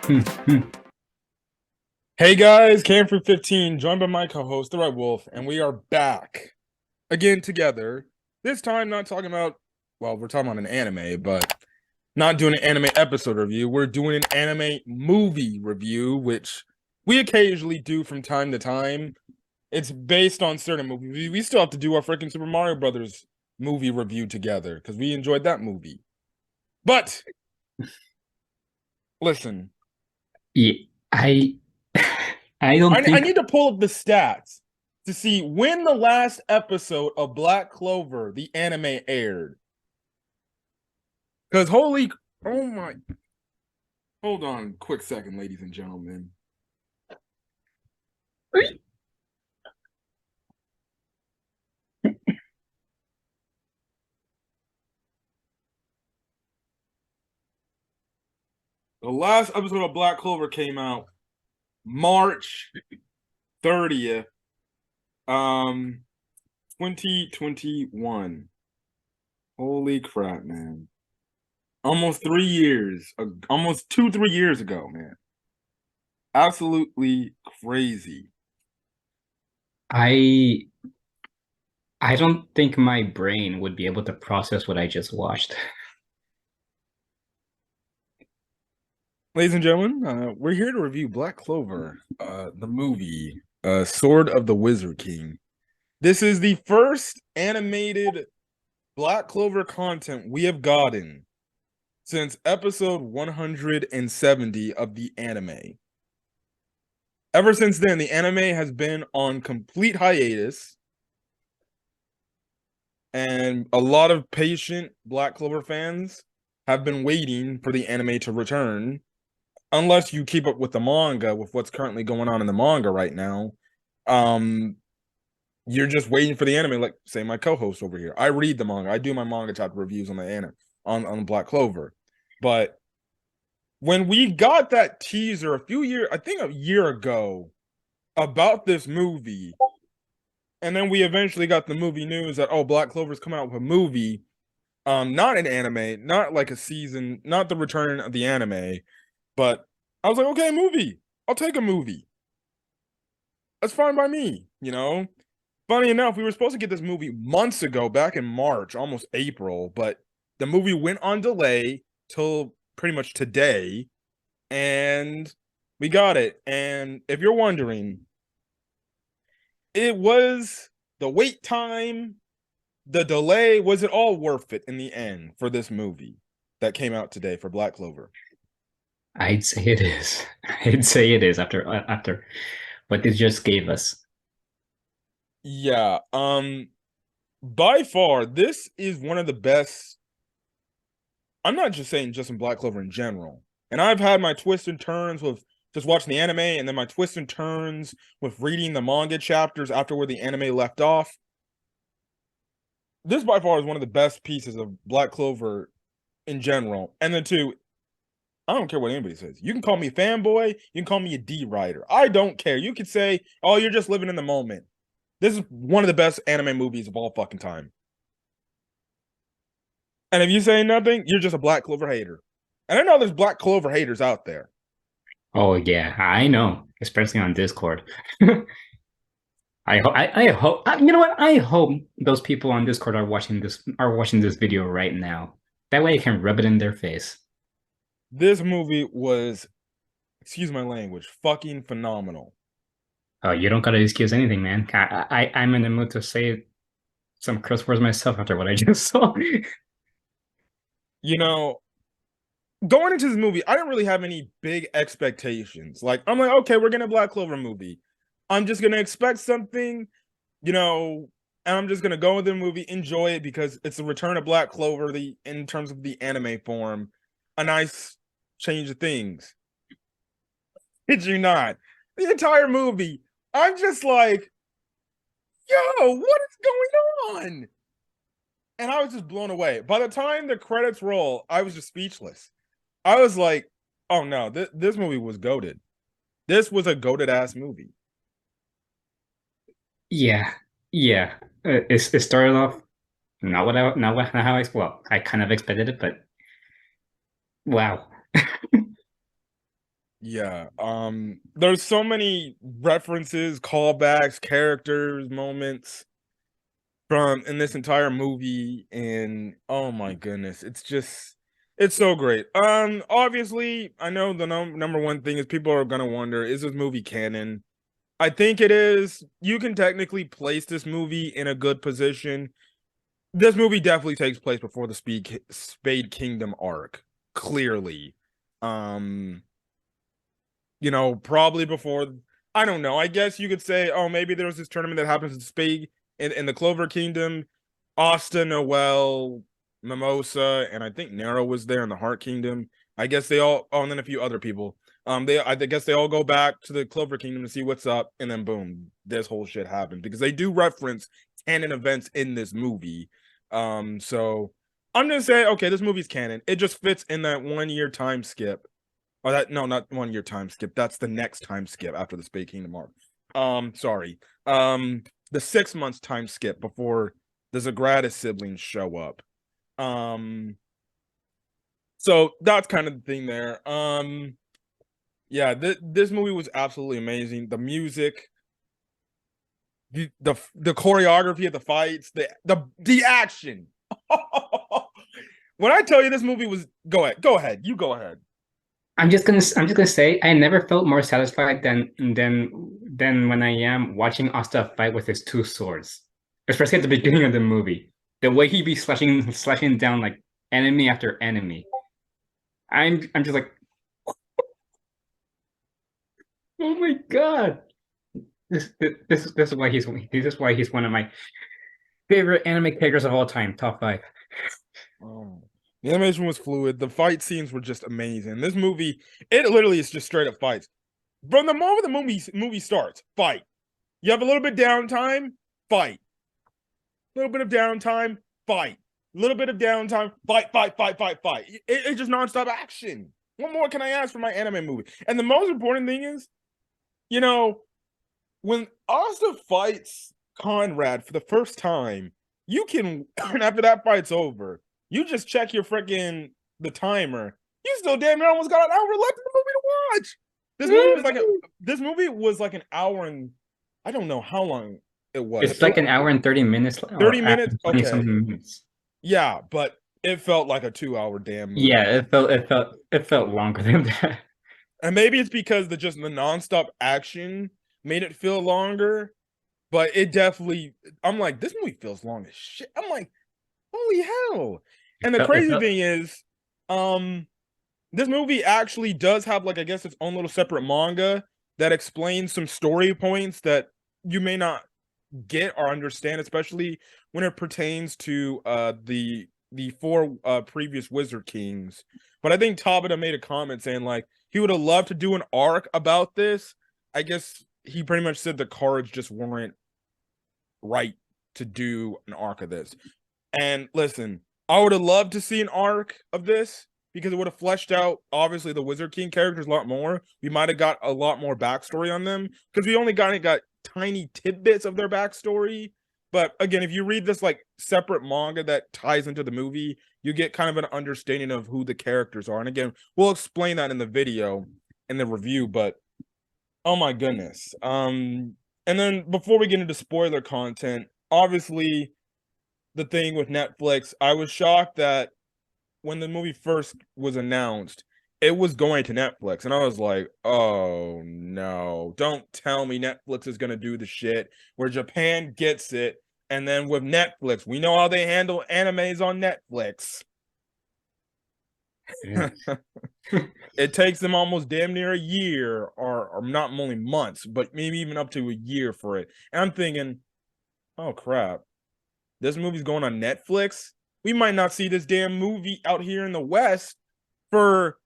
Hey guys, Camfrey 15, joined by my co-host, The Red Wolf, and we are back again together. This time, not talking about, well, we're talking about an anime, but not doing an anime episode review. We're doing an anime movie review, which we occasionally do from time to time. It's based on certain movies. We still have to do our freaking Super Mario Brothers movie review together because we enjoyed that movie. But listen, Yeah, I I don't I think need to pull up the stats to see when the last episode of Black Clover, the anime, aired. Because oh my, hold on, quick second, ladies and gentlemen. The last episode of Black Clover came out March 30th, um, 2021. Holy crap, man. Almost 3 years, almost 3 years ago, man. Absolutely crazy. I I don't think my brain would be able to process what I just watched. Ladies and gentlemen, we're here to review Black Clover, the movie, Sword of the Wizard King. This is the first animated Black Clover content we have gotten since episode 170 of the anime. Ever since then, the anime has been on complete hiatus, and a lot of patient Black Clover fans have been waiting for the anime to return. Unless you keep up with the manga, with what's currently going on in the manga right now, um, you're just waiting for the anime. Like, say, my co-host over here, I read the manga, I do my manga chapter reviews on the anime on Black Clover. But when we got that teaser a few years, I think a year ago, about this movie, and then we eventually got the movie news that Black Clover's coming out with a movie, not an anime, not like a season, not the return of the anime, but I was like, okay, movie. I'll take a movie. That's fine by me, you know? Funny enough, we were supposed to get this movie months ago, back in March, almost April, but the movie went on delay till pretty much today, and we got it. And if you're wondering, it was the wait time, the delay, was it all worth it in the end for this movie that came out today for Black Clover? I'd say it is. I'd say it is after what they just gave us. Yeah, by far, this is one of the best. I'm not just saying just in Black Clover in general. And I've had my twists and turns with just watching the anime, and then my twists and turns with reading the manga chapters after where the anime left off. This by far is one of the best pieces of Black Clover in general. And then two, I don't care what anybody says. You can call me a fanboy, you can call me a D writer. I don't care. You could say, "Oh, you're just living in the moment." This is one of the best anime movies of all fucking time. And if you say nothing, you're just a Black Clover hater. And I know there's Black Clover haters out there. Oh yeah, I know, especially on Discord. I hope you know what? I hope those people on Discord are watching this video right now. That way I can rub it in their face. This movie was, excuse my language, fucking phenomenal. Oh, you don't gotta excuse anything, man. I'm in the mood to say some curse words myself after what I just saw. You know, going into this movie, I didn't really have any big expectations. Like, I'm like, okay, we're getting a Black Clover movie. I'm just gonna expect something, you know, and I'm just gonna go with the movie, enjoy it because it's the return of Black Clover, the in terms of the anime form, a nice change of things. Did you not? The entire movie, I'm just like, yo, what is going on? And I was just blown away. By the time the credits roll, I was just speechless. I was like, oh no, this movie was goated. This was a goated ass movie. Yeah, yeah. It started off not how I kind of expected it, but wow. Yeah. There's so many references, callbacks, characters, moments from in this entire movie, and oh my goodness, it's so great. Obviously, I know the number one thing is people are gonna wonder, is this movie canon? I think it is. You can technically place this movie in a good position. This movie definitely takes place before the Spade Kingdom arc, clearly. Um, probably before, I don't know. I guess you could say, oh, maybe there was this tournament that happens in Spade in the Clover Kingdom. Asta, Noel, Mimosa, and I think Nero was there in the Heart Kingdom. I guess they all, oh, and then a few other people. I guess they all go back to the Clover Kingdom to see what's up, and then boom, this whole shit happens because they do reference canon events in this movie. So I'm gonna say, okay, this movie's canon. It just fits in that 1 year time skip. Oh, that no, not 1 year time skip. That's the next time skip after the Spade Kingdom arc. Sorry. The 6 months time skip before the Zagratis siblings show up. Um, so that's kind of the thing there. Yeah, this movie was absolutely amazing. The music, the choreography of the fights, the action. When I tell you this movie was, go ahead, you go ahead. I'm just gonna say I never felt more satisfied than when I am watching Asta fight with his two swords, especially at the beginning of the movie. The way he be slashing down like enemy after enemy. I'm just like, oh my God. This is why he's one of my favorite anime characters of all time, top five. Oh. The animation was fluid. The fight scenes were just amazing. This movie, it literally is just straight up fights. From the moment the movie starts, fight. You have a little bit downtime, fight. A little bit of downtime, fight. A little bit of downtime, fight, fight, fight, fight, fight. It's just nonstop action. What more can I ask for my anime movie? And the most important thing is, you know, when Asta fights Conrad for the first time, you can, after that fight's over, you just check your freaking the timer. You still damn near almost got an hour left in the movie to watch. This movie was like an hour and I don't know how long it was. It's like an hour and 30 minutes 30 or hour minutes? and 20 Okay. something minutes. Yeah, but it felt like a 2 hour damn Yeah, movie. it felt longer than that. And maybe it's because the nonstop action made it feel longer, but it definitely, I'm like, this movie feels long as shit. I'm like, holy hell. And the It crazy felt thing is, um, this movie actually does have like I guess its own little separate manga that explains some story points that you may not get or understand, especially when it pertains to the four previous Wizard Kings. But I think Tabata made a comment saying like he would have loved to do an arc about this. I guess he pretty much said the cards just weren't right to do an arc of this. And listen, I would have loved to see an arc of this because it would have fleshed out obviously the Wizard King characters a lot more. We might have got a lot more backstory on them because we only got tiny tidbits of their backstory. But again, if you read this like separate manga that ties into the movie, you get kind of an understanding of who the characters are. And again, we'll explain that in the video in the review, but oh my goodness. And then before we get into spoiler content, obviously the thing with Netflix, I was shocked that when the movie first was announced, it was going to Netflix. And I was like, oh no, don't tell me Netflix is going to do the shit where Japan gets it. And then with Netflix, we know how they handle animes on Netflix. yeah. It takes them almost damn near a year, or not only months, but maybe even up to a year for it. And I'm thinking, oh crap, this movie's going on Netflix. We might not see this damn movie out here in the West for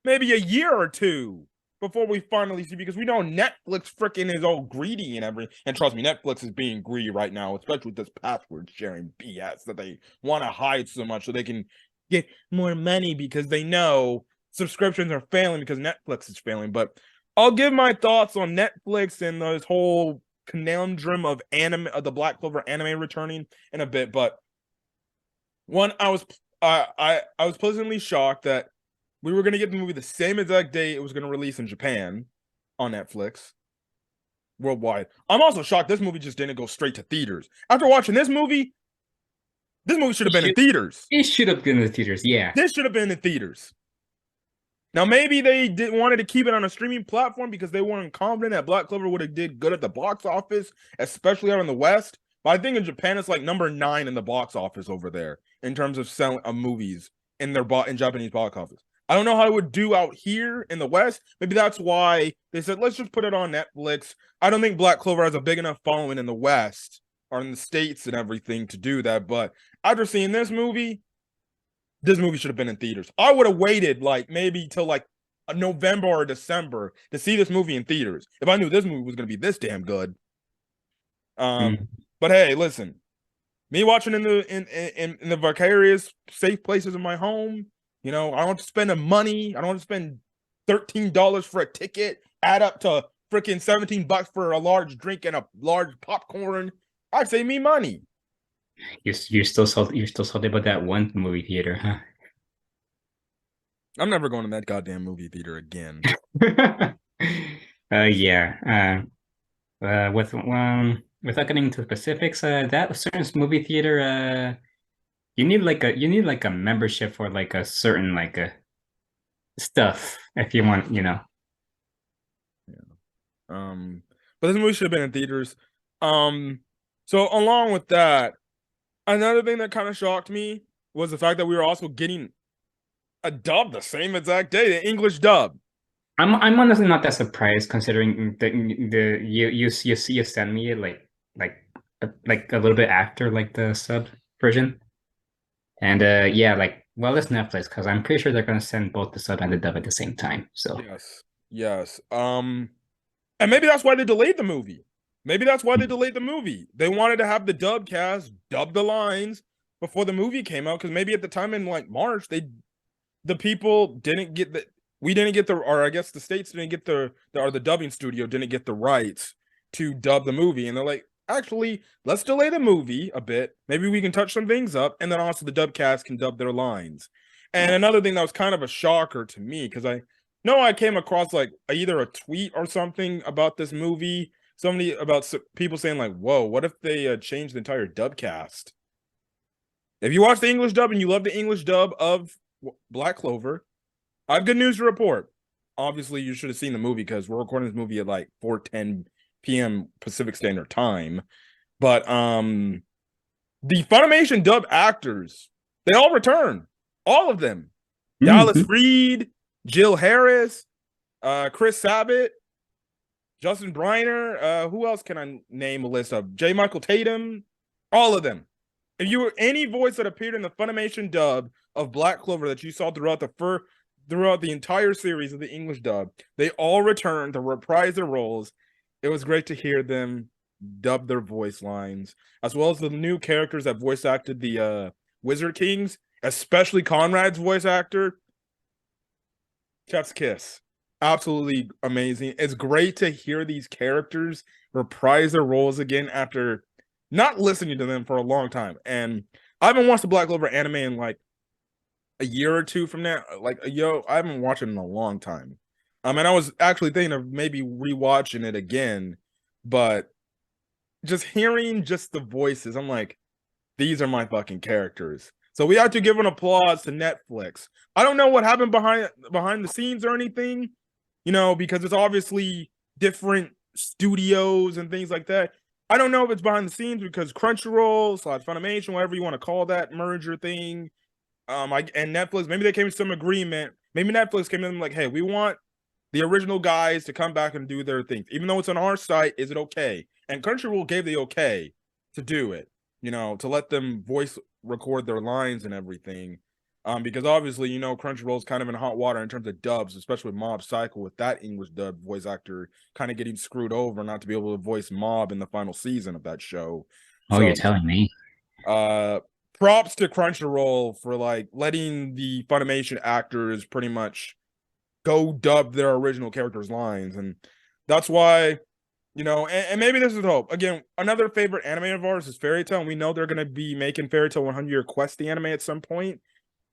maybe a year or two before we finally see, because we know Netflix freaking is all greedy and everything. And trust me, Netflix is being greedy right now, especially with this password sharing BS that they want to hide so much so they can get more money because they know subscriptions are failing because Netflix is failing. But I'll give my thoughts on Netflix and this whole conundrum of anime, of the Black Clover anime returning in a bit. But one, I was pleasantly shocked that We were gonna get the movie the same exact day it was gonna release in Japan on Netflix worldwide. I'm also shocked this movie just didn't go straight to theaters. After watching this movie should It have been in should theaters. it should have been in the theaters, yeah. This should have been in theaters. Now maybe they did wanted to keep it on a streaming platform because they weren't confident that Black Clover would have did good at the box office, especially out in the West. But I think in Japan it's like number 9 in the box office over there in terms of selling of movies in their in Japanese box office. I don't know how it would do out here in the West. Maybe that's why they said let's just put it on Netflix. I don't think Black Clover has a big enough following in the West or in the States and everything to do that. But after seeing this movie should have been in theaters. I would have waited like maybe till like November or December to see this movie in theaters if I knew this movie was going to be this damn good. Mm. But hey, listen, me watching in the vicarious safe places in my home, I don't have to spend the money. I don't have to spend $13 for a ticket, add up to freaking $17 for a large drink and a large popcorn. I'd save me money. You're still salty about that one movie theater, huh? I'm never going to that goddamn movie theater again. Yeah. Without getting into specifics, that certain movie theater, you need like a membership for like a certain like a stuff if you want, you know. But this movie should have been in theaters. So along with that, another thing that kind of shocked me was the fact that we were also getting a dub the same exact day, the English dub. I'm honestly not that surprised considering the you send me it like a little bit after like the sub version. And yeah, like well it's Netflix because I'm pretty sure they're gonna send both the sub and the dub at the same time. So Yes. Yes. And maybe that's why they delayed the movie. Maybe that's why they delayed the movie. They wanted to have the dub cast dub the lines before the movie came out because maybe at the time in like March the people didn't get the we didn't get the or I guess the states didn't get or the dubbing studio didn't get the rights to dub the movie and they're like actually let's delay the movie a bit, maybe we can touch some things up and then also the dub cast can dub their lines. And another thing that was kind of a shocker to me because I came across like either a tweet or something about this movie, somebody about people saying like whoa what if they changed the entire dub cast. If you watch the English dub and you love the English dub of Black Clover, I have good news to report. Obviously, you should have seen the movie because we're recording this movie at like 4:10 p.m. Pacific Standard Time. But the Funimation dub actors, they all return. All of them. Dallas Reed, Jill Harris, Chris Sabat, Justin Briner. Who else can I name a list of? J. Michael Tatum. All of them. If you were any voice that appeared in the Funimation dub of Black Clover that you saw throughout the entire series of the English dub, they all returned to reprise their roles. It was great to hear them dub their voice lines, as well as the new characters that voice acted the Wizard Kings, especially Conrad's voice actor. Chef's kiss. Absolutely amazing. It's great to hear these characters reprise their roles again after not listening to them for a long time. And I haven't watched the Black Clover anime in like a year or two from now. I haven't watched it in a long time. And I was actually thinking of maybe rewatching it again, but just hearing just the voices, I'm like, these are my fucking characters. So we have to give an applause to Netflix. I don't know what happened behind the scenes or anything, because it's obviously different studios and things like that. I don't know if it's behind the scenes because Crunchyroll / Funimation, whatever you want to call that merger thing, and Netflix, maybe they came to some agreement. Maybe Netflix came in like, hey, we want the original guys to come back and do their thing. Even though it's on our site, is it okay? And Crunchyroll gave the okay to do it, to let them voice record their lines and everything. Because obviously, Crunchyroll's kind of in hot water in terms of dubs, especially with Mob Psycho, with that English dub voice actor kind of getting screwed over not to be able to voice Mob in the final season of that show. Oh, So, you're telling me. Props to Crunchyroll for like letting the Funimation actors pretty much go dub their original characters' lines. And that's why, and maybe this is hope. Again, another favorite anime of ours is Fairy Tail, and we know they're going to be making Fairy Tail 100 Year Quest the anime at some point.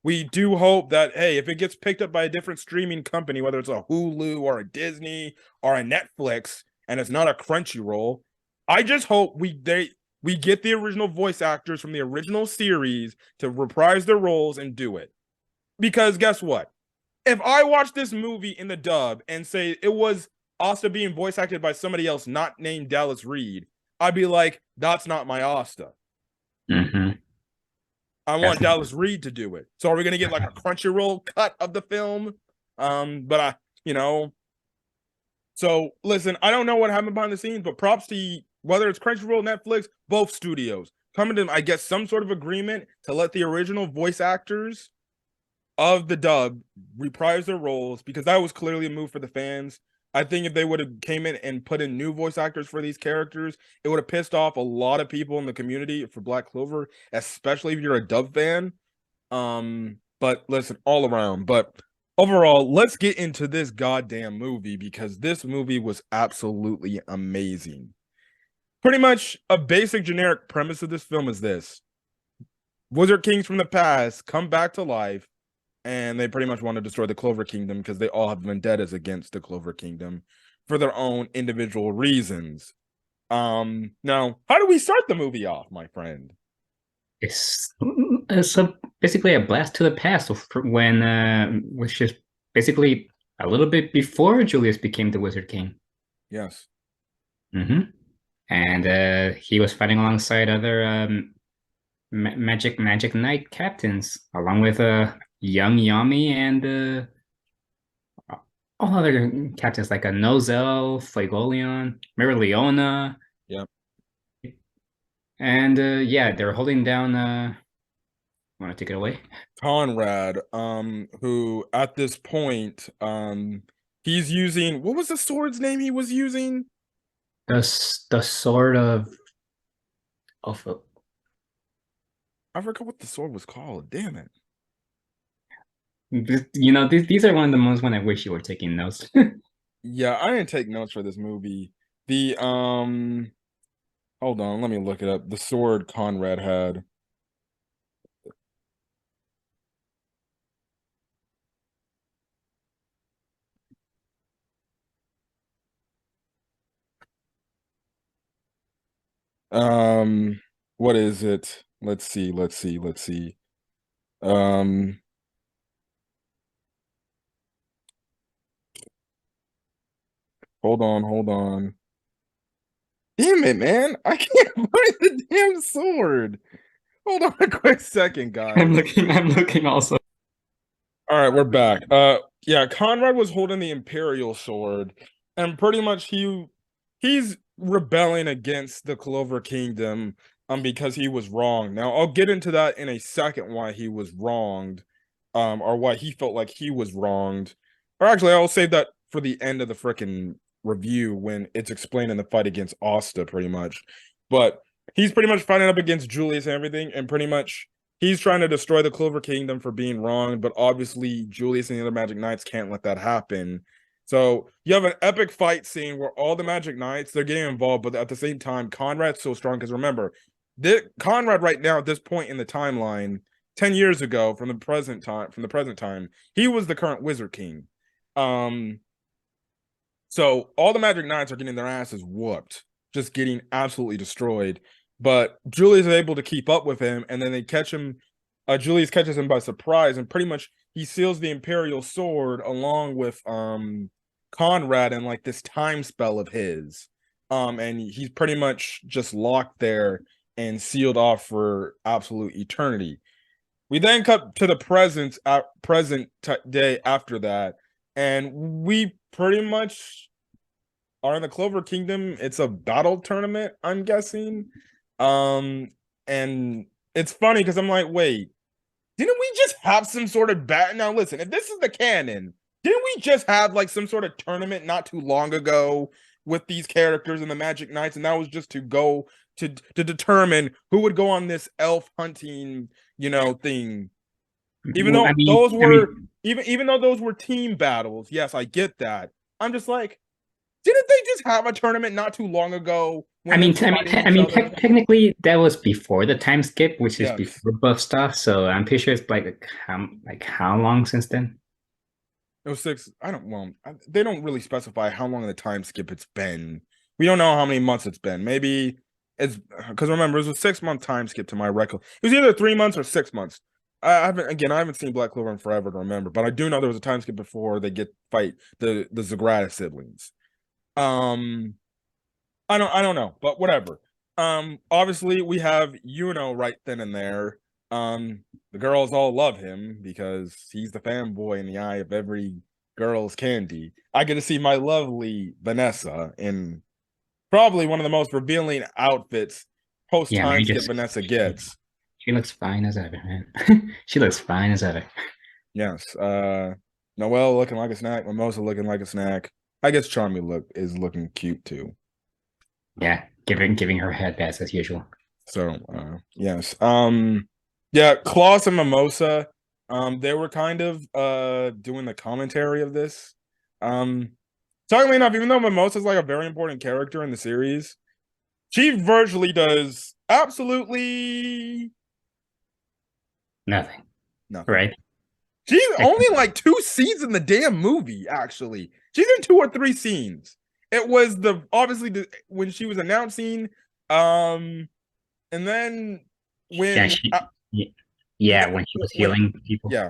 we do hope that, hey, if it gets picked up by a different streaming company, whether it's a Hulu or a Disney or a Netflix, and it's not a Crunchyroll, I just hope we get the original voice actors from the original series to reprise their roles and do it. Because guess what? If I watch this movie in the dub and say it was Asta being voice acted by somebody else not named Dallas Reed, I'd be like, that's not my Asta. Mm-hmm. I That's want Dallas Reed to do it. So are we gonna get like a Crunchyroll cut of the film? But you know, so listen, I don't know what happened behind the scenes, but props to whether it's Crunchyroll, Netflix, both studios coming to, I guess, some sort of agreement to let the original voice actors of the dub reprise their roles because that was clearly a move for the fans. I think if they would have came in and put in new voice actors for these characters, it would have pissed off a lot of people in the community for Black Clover, especially if you're a dub fan. But listen, all around. But overall, let's get into this goddamn movie because this movie was absolutely amazing. Pretty much a basic generic premise of this film is this: Wizard Kings from the past come back to life and they pretty much want to destroy the Clover Kingdom because they all have vendettas against the Clover Kingdom for their own individual reasons. Now, how do we start the movie off, my friend? it's basically a blast to the past when which is basically a little bit before Julius became the Wizard King. Yes. Hmm. And he was fighting alongside other Magic Knight captains, along with young Yami and all other captains like a Nozel, Flagoleon, Mereoleona, Yep. and yeah, they're holding down. Want to take it away? Conrad, who at this point, he's using what was the sword's name he was using? The sword of I forgot what the sword was called. Damn it. you know these are one of the ones when I wish you were taking notes. Yeah, I didn't take notes for this movie. The hold on, let me look it up. The sword Conrad had. Um, what is it? Let's see. Um, hold on. Damn it, man. I can't find the damn sword. Hold on a quick second, guys. I'm looking also. All right, we're back. Yeah, Conrad was holding the Imperial sword, and pretty much he's rebelling against the Clover Kingdom because he was wrong. Now, I'll get into that in a second why he was wronged, or why he felt like he was wronged. Or actually, I'll save that for the end of the freaking review when it's explained in the fight against Asta, pretty much. But he's pretty much fighting up against Julius and everything, and pretty much he's trying to destroy the Clover Kingdom for being wrong, but obviously Julius and the other Magic Knights can't let that happen. So you have an epic fight scene where all the Magic Knights they're getting involved, but at the same time, Conrad's so strong because remember, Conrad right now at this point in the timeline, 10 years ago from the present time, he was the current Wizard King. Um, so all the Magic Knights are getting their asses whooped, just getting absolutely destroyed. But Julius is able to keep up with him, and then they catch him. Julius catches him by surprise, and pretty much he seals the Imperial sword along with Conrad in like this time spell of his. And he's pretty much just locked there and sealed off for absolute eternity. We then cut to the present day after that, and we pretty much are in the Clover Kingdom. It's a battle tournament, I'm guessing. And it's funny because I'm like, wait, didn't we just have some sort of bat? Now, listen, if this is the canon, didn't we just have like some sort of tournament not too long ago with these characters and the Magic Knights? And that was just to go to determine who would go on this elf hunting, thing. Even Well, though those I were mean, even though those were team battles, yes, I get that. I'm just like, didn't they just have a tournament not too long ago when they're fighting each other. Technically that was before the time skip, which is Yes. before buff stuff. So I'm pretty sure it's like how long since then? It was 6. I don't. Well, they don't really specify how long of the time skip it's been. We don't know how many months it's been. Maybe it's because remember it was a 6 month time skip to my record. It was either 3 months or 6 months. I haven't seen Black Clover in forever to remember, but I do know there was a time skip before they get fight the Zagrata siblings. Um, I don't know, but whatever. Obviously we have right then and there. The girls all love him because he's the fanboy in the eye of every girl's candy. I get to see my lovely Vanessa in probably one of the most revealing outfits post Yeah, time Mary skip just Vanessa gets. she looks fine as ever, man. She looks fine as ever. Yes. Noelle looking like a snack, Mimosa looking like a snack. I guess Charmy is looking cute too. Yeah, giving her head bats as usual. So yes. Yeah, Klaus and Mimosa, they were kind of doing the commentary of this. Shockingly enough, even though Mimosa is like a very important character in the series, she virtually does absolutely Nothing, nothing. right? She's Like, only like 2 scenes in the damn movie, actually. She's in 2 or 3 scenes. It was when she was announcing, um, and then yeah, when yeah, when she was when healing people. yeah,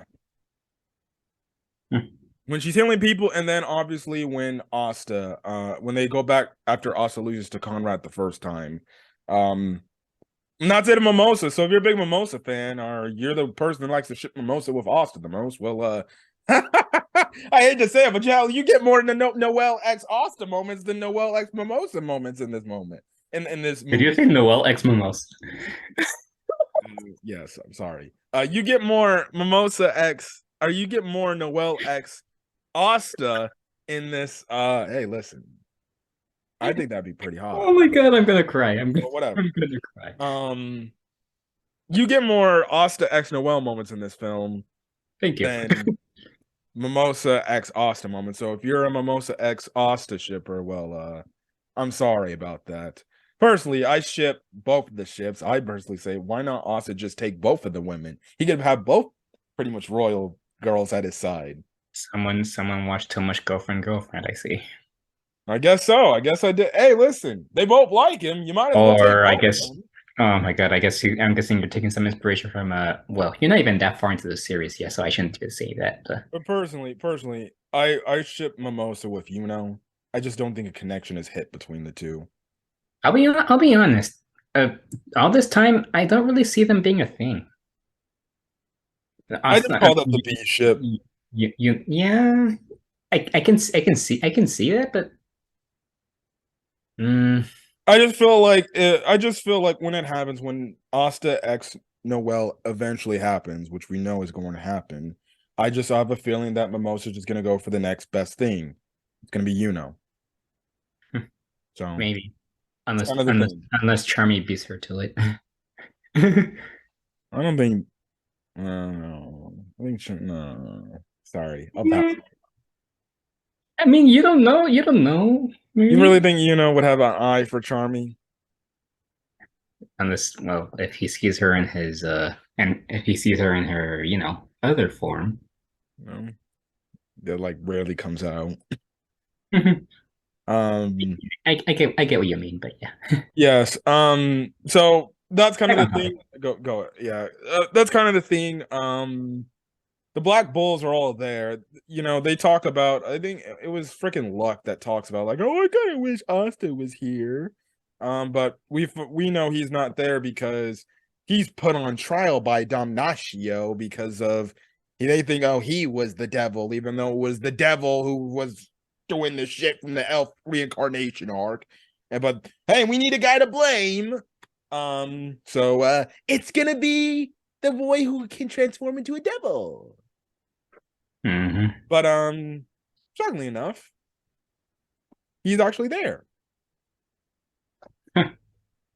Hmm. when she's healing people, and then obviously when they go back after Asta loses to Conrad the first time. Um, not to the Mimosa. So if you're a big Mimosa fan, or you're the person that likes to ship Mimosa with Asta the most, well, I hate to say it, but you get more than the Noel X Asta moments than Noel X Mimosa moments in this moment. In this Did you movie. say Noel X Mimos? Yes, I'm sorry. You get more Mimosa X, or you get more Noel X Asta in this. Hey, listen, I think that'd be pretty hot. Oh my god, I'm gonna cry. But whatever. I'm gonna cry. Um, you get more Asta X Noel moments in this film Thank you. than Mimosa X Asta moments. So if you're a Mimosa X Asta shipper, well, I'm sorry about that. Personally, I ship both of the ships. I personally say, why not Asta just take both of the women? He could have both pretty much royal girls at his side. Someone watched too much Girlfriend. I see. I guess so. I guess I did. Hey, listen, they both like him. You might as well take Or I both of guess, them. oh my god, I'm guessing you're taking some inspiration from well, you're not even that far into the series yet, so I shouldn't just say that. But personally, I ship Mimosa with I just don't think a connection is hit between the two. I'll be honest. All this time, I don't really see them being a thing. I just call that the B ship. Yeah, I can see that, but mm, I just feel like when it happens, when Asta X Noel eventually happens, which we know is going to happen, I just have a feeling that Mimosa's just gonna go for the next best thing. It's gonna be So maybe it's kind of the thing. unless Charmy beats her to it. I don't think. No, I think no. Sorry, I'll pass. Mm, I mean, you don't know. You don't know. You really Maybe. think would have an eye for Charmy? Unless, well, if he sees her in his and if he sees her in her, other form. No, that like rarely comes out. I, Um. I get what you mean, but yeah. Yes. So that's kind I of the don't know. thing. Go. Yeah. That's kind of the thing. The Black Bulls are all there. They talk about. I think it was freaking Luck that talks about like, oh, I kind of wish Asta was here. But we know he's not there because he's put on trial by Damnatio because of they think he was the devil, even though it was the devil who was doing the shit from the elf reincarnation arc. But hey, we need a guy to blame. So it's gonna be the boy who can transform into a devil. Hmm. But shockingly enough, he's actually there.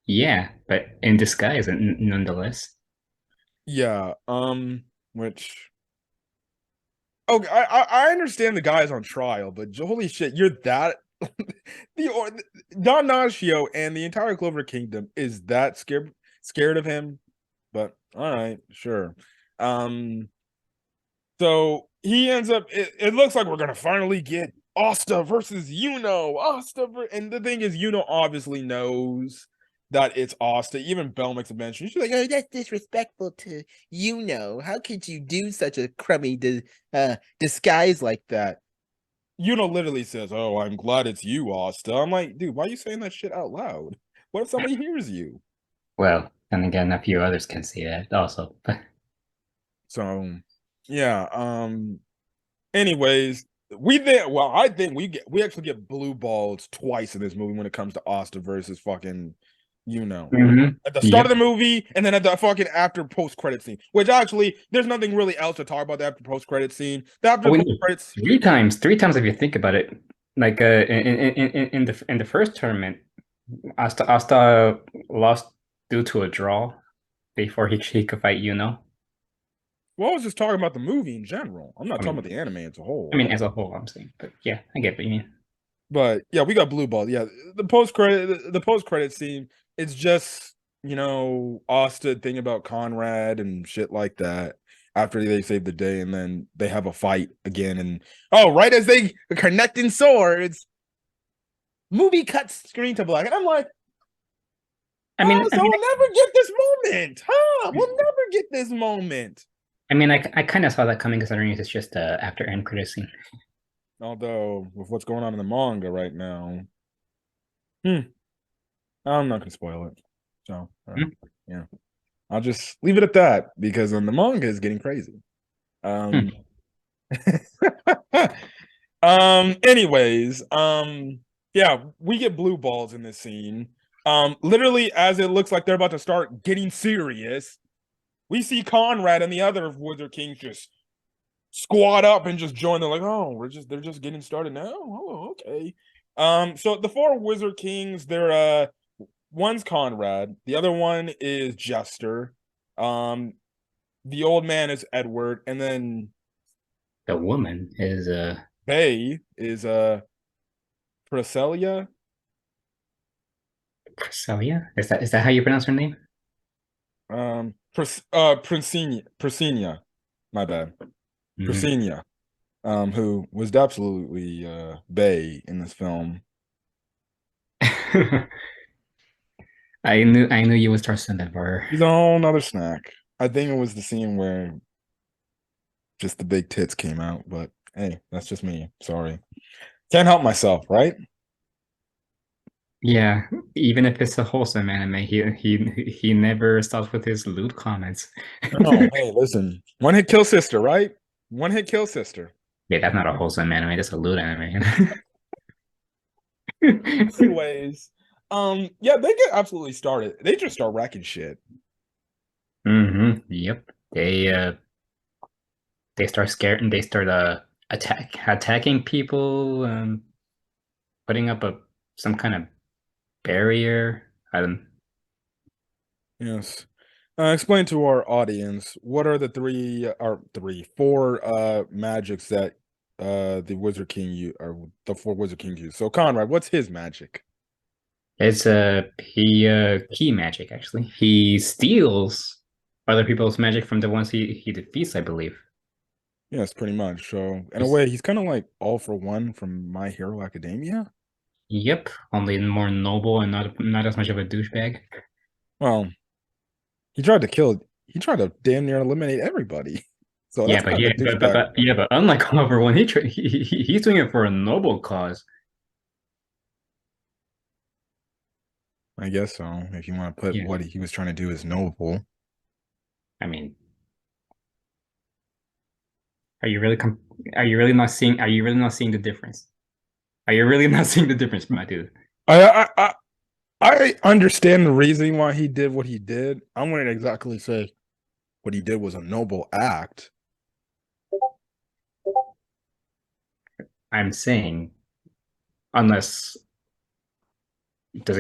Yeah, but in disguise, nonetheless. Yeah. Which okay, I understand the guy's on trial, but holy shit, you're that the Don Nashio and the entire Clover Kingdom is that scared of him. But all right, sure. Um, so he ends up. It looks like we're gonna finally get Asta versus Yuno. And the thing is, Yuno obviously knows that it's Asta. Even Belle makes a mention. She's like, "Oh, that's disrespectful to Yuno. How could you do such a crummy disguise like that?" Yuno literally says, "Oh, I'm glad it's you, Asta." I'm like, dude, why are you saying that shit out loud? What if somebody hears you? Well, and again, a few others can see that also. So, yeah. Anyways, we think. Well, I think we actually get blue balls twice in this movie when it comes to Asta versus fucking, at the start of Yep. the movie and then at the fucking after post credit scene. Which actually, there's nothing really else to talk about the after post credit scene. The Oh, after we post need credits. three times if you think about it. Like in the first tournament, Asta lost due to a draw before he could fight Yuno. Well, I was just talking about the movie in general. I'm not I talking mean, about the anime as a whole. I mean as a whole, I'm saying, but yeah, I get what you mean. But yeah, we got blue ball. Yeah, the post credit scene. It's just Asta thing about Conrad and shit like that. After they save the day, and then they have a fight again, and right as they connecting swords, movie cuts screen to black, and I'm like, I mean, I so mean, we'll never get this moment, huh? We'll never get this moment. I kind of saw that coming considering it's just after end credit scene. Although with what's going on in the manga right now, I'm not gonna spoil it. So, Hmm? yeah. I'll just leave it at that because the manga is getting crazy. Hmm. Um, anyways, yeah, we get blue balls in this scene. Literally as it looks like they're about to start getting serious, we see Conrad and the other Wizard Kings just squat up and just join. They're like, oh, they're just getting started now. Oh, okay. So the four Wizard Kings, they're one's Conrad, the other one is Jester. The old man is Edward, and then The woman is Bay is Priscilla. Celia. Is that how you pronounce her name? Priscilla. My bad. Mhm. Priscilla. Who was absolutely Bay in this film. I knew you would start sending for her. He's a whole nother snack. I think it was the scene where just the big tits came out, but hey, that's just me. Sorry. Can't help myself, right? Yeah, even if it's a wholesome anime, he never stops with his lewd comments. Oh, hey, listen. One hit kill sister, right? One hit kill sister. Yeah, that's not a wholesome anime, that's a lewd anime. Anyways, yeah, they get absolutely started. They just start wrecking shit. Yep. They start scaring they start attacking people, putting up a some kind of barrier. I don't Yes. Explain to our audience what are the four magics that the Wizard King you or the four Wizard Kings use. So Conrad, what's his magic? It's he key magic actually. He steals other people's magic from the ones he defeats, I believe. Yes, pretty much. So in a He's, way, he's kind of like All for One from My Hero Academia. yep, only more noble and not as much of a douchebag. Well, he tried to damn near eliminate everybody. So Yeah, that's but kind of yeah, a douchebag. but unlike Oliver, when he's doing it for a noble cause. I guess so. If you want to put Yeah, what he was trying to do as noble. I mean, are you really are you really not seeing the difference? Are you really not seeing the difference, my dude? I I I understand the reasoning why he did what he did. I wouldn't exactly say what he did was a noble act. I'm saying unless does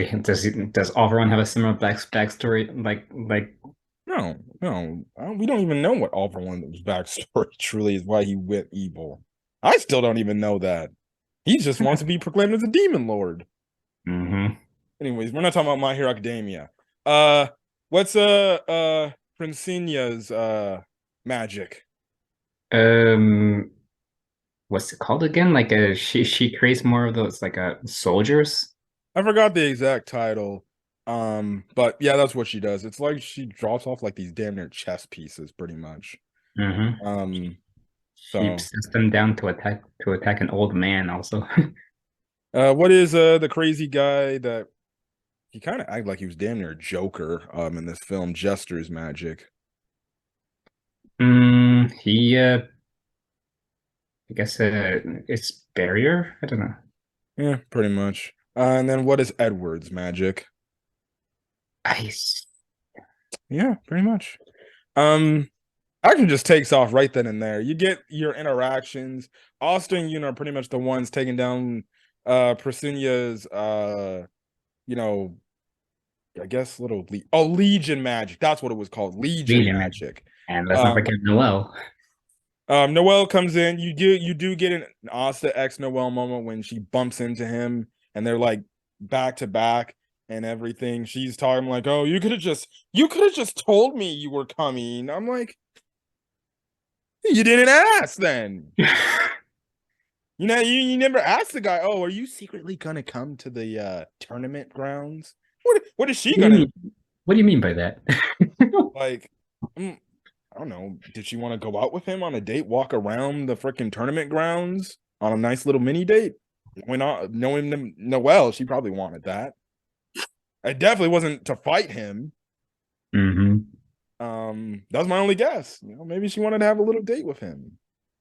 Overrun have a similar backstory No, no, we don't even know what All for One's backstory truly is. Why he went evil. I still don't even know that. He just wants to be proclaimed as a demon lord. Mm-hmm. Anyways, we're not talking about My Hero Academia. Uh, what's Princinia's magic? Um, what's it called again? Like she creates more of those like soldiers. I forgot the exact title. But yeah, that's what she does. It's like she drops off like these damn near chess pieces, pretty much. Mm-hmm. Um, She so sets them down to attack an old man also. what is the crazy guy that he kind of acted like he was damn near a Joker in this film, Jester's magic. He I guess it's barrier. I don't know. Yeah, pretty much. And then what is Edward's magic? Ice. Yeah, pretty much. Um, Action just takes off right then and there. You get your interactions. Austin and Yuna are pretty much the ones taking down Persunia's you know, I guess Legion magic. That's what it was called. Legion Legion magic. magic. And let's not Um forget Noel. Noelle comes in. You do get an Asta X Noelle moment when she bumps into him and they're like back to back and everything. She's talking like, "Oh, you could have just told me you were coming." I'm like, "You didn't ask then." You never asked the guy, "Oh, are you secretly gonna come to the tournament grounds?" What is she What do you gonna mean? What do you mean by that? like? mm, I don't know. Did she want to go out with him on a date, walk around the freaking tournament grounds on a nice little mini date? Why not? Knowing them Noel, she probably wanted that. It definitely wasn't to fight him. Hmm. That's my only guess. Maybe she wanted to have a little date with him.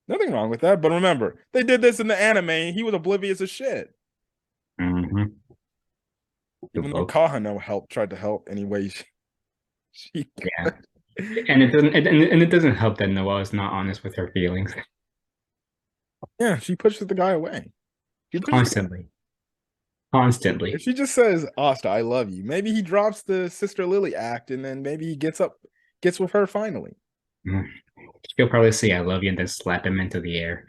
Nothing wrong with that. But remember, they did this in the anime. And he was oblivious as shit. Hmm. Even though Both. Kahano tried to help anyway. She Yeah. And it doesn't and it doesn't help that Noelle is not honest with her feelings yeah, she pushes the guy away. She pushes the guy. constantly. Constantly. If she just says, Asta, I love you, maybe he drops the Sister Lily act and then maybe he gets with her finally. Mm. She'll probably say I love you and then slap him into the air.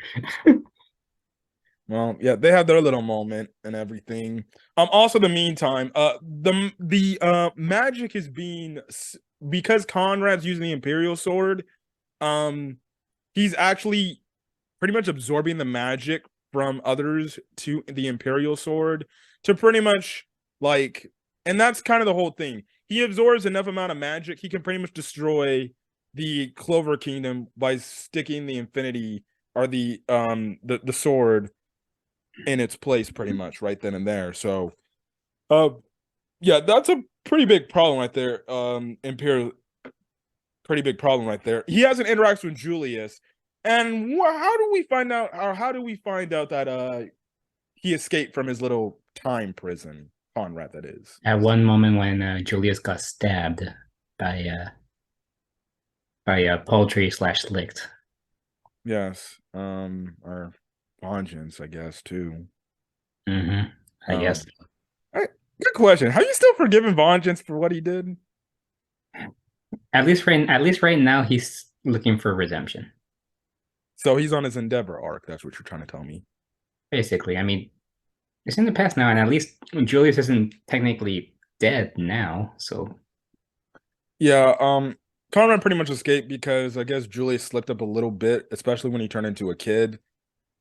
Well, yeah, they have their little moment and everything. Also the meantime, the magic is because Conrad's using the Imperial Sword, um, he's actually pretty much absorbing the magic from others to the Imperial Sword to pretty much like, and that's kind of the whole thing. He absorbs enough amount of magic, he can pretty much destroy the Clover Kingdom by sticking the Infinity or the sword in its place pretty much right then and there. So, uh, yeah, that's a pretty big problem right there. Imperial, pretty big problem right there. He has an interaction with Julius, and how do we find out? Or how do we find out that he escaped from his little time prison, Conrad? That is. At one moment when Julius got stabbed by uh poultry slash licked. Yes. Or vengeance, I guess too. Hmm. I Um, guess. good question. How you still forgiving vengeance for what he did? At least right now he's looking for redemption. So he's on his Endeavor arc. That's what you're trying to tell me. Basically. I mean, it's in the past now, and at least Julius isn't technically dead now, so Yeah, Conrad pretty much escaped because I guess Julius slipped up a little bit, especially when he turned into a kid.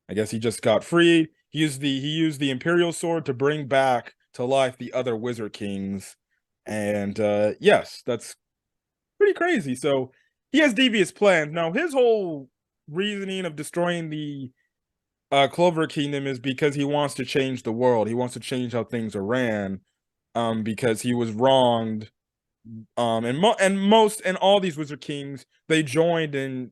I guess he just got free. He used the Imperial Sword to bring back to life the other Wizard Kings. And yes, that's pretty crazy. So he has devious plans. Now his whole reasoning of destroying the Clover Kingdom is because he wants to change the world. He wants to change how things are ran. Because he was wronged and all these Wizard Kings, they joined and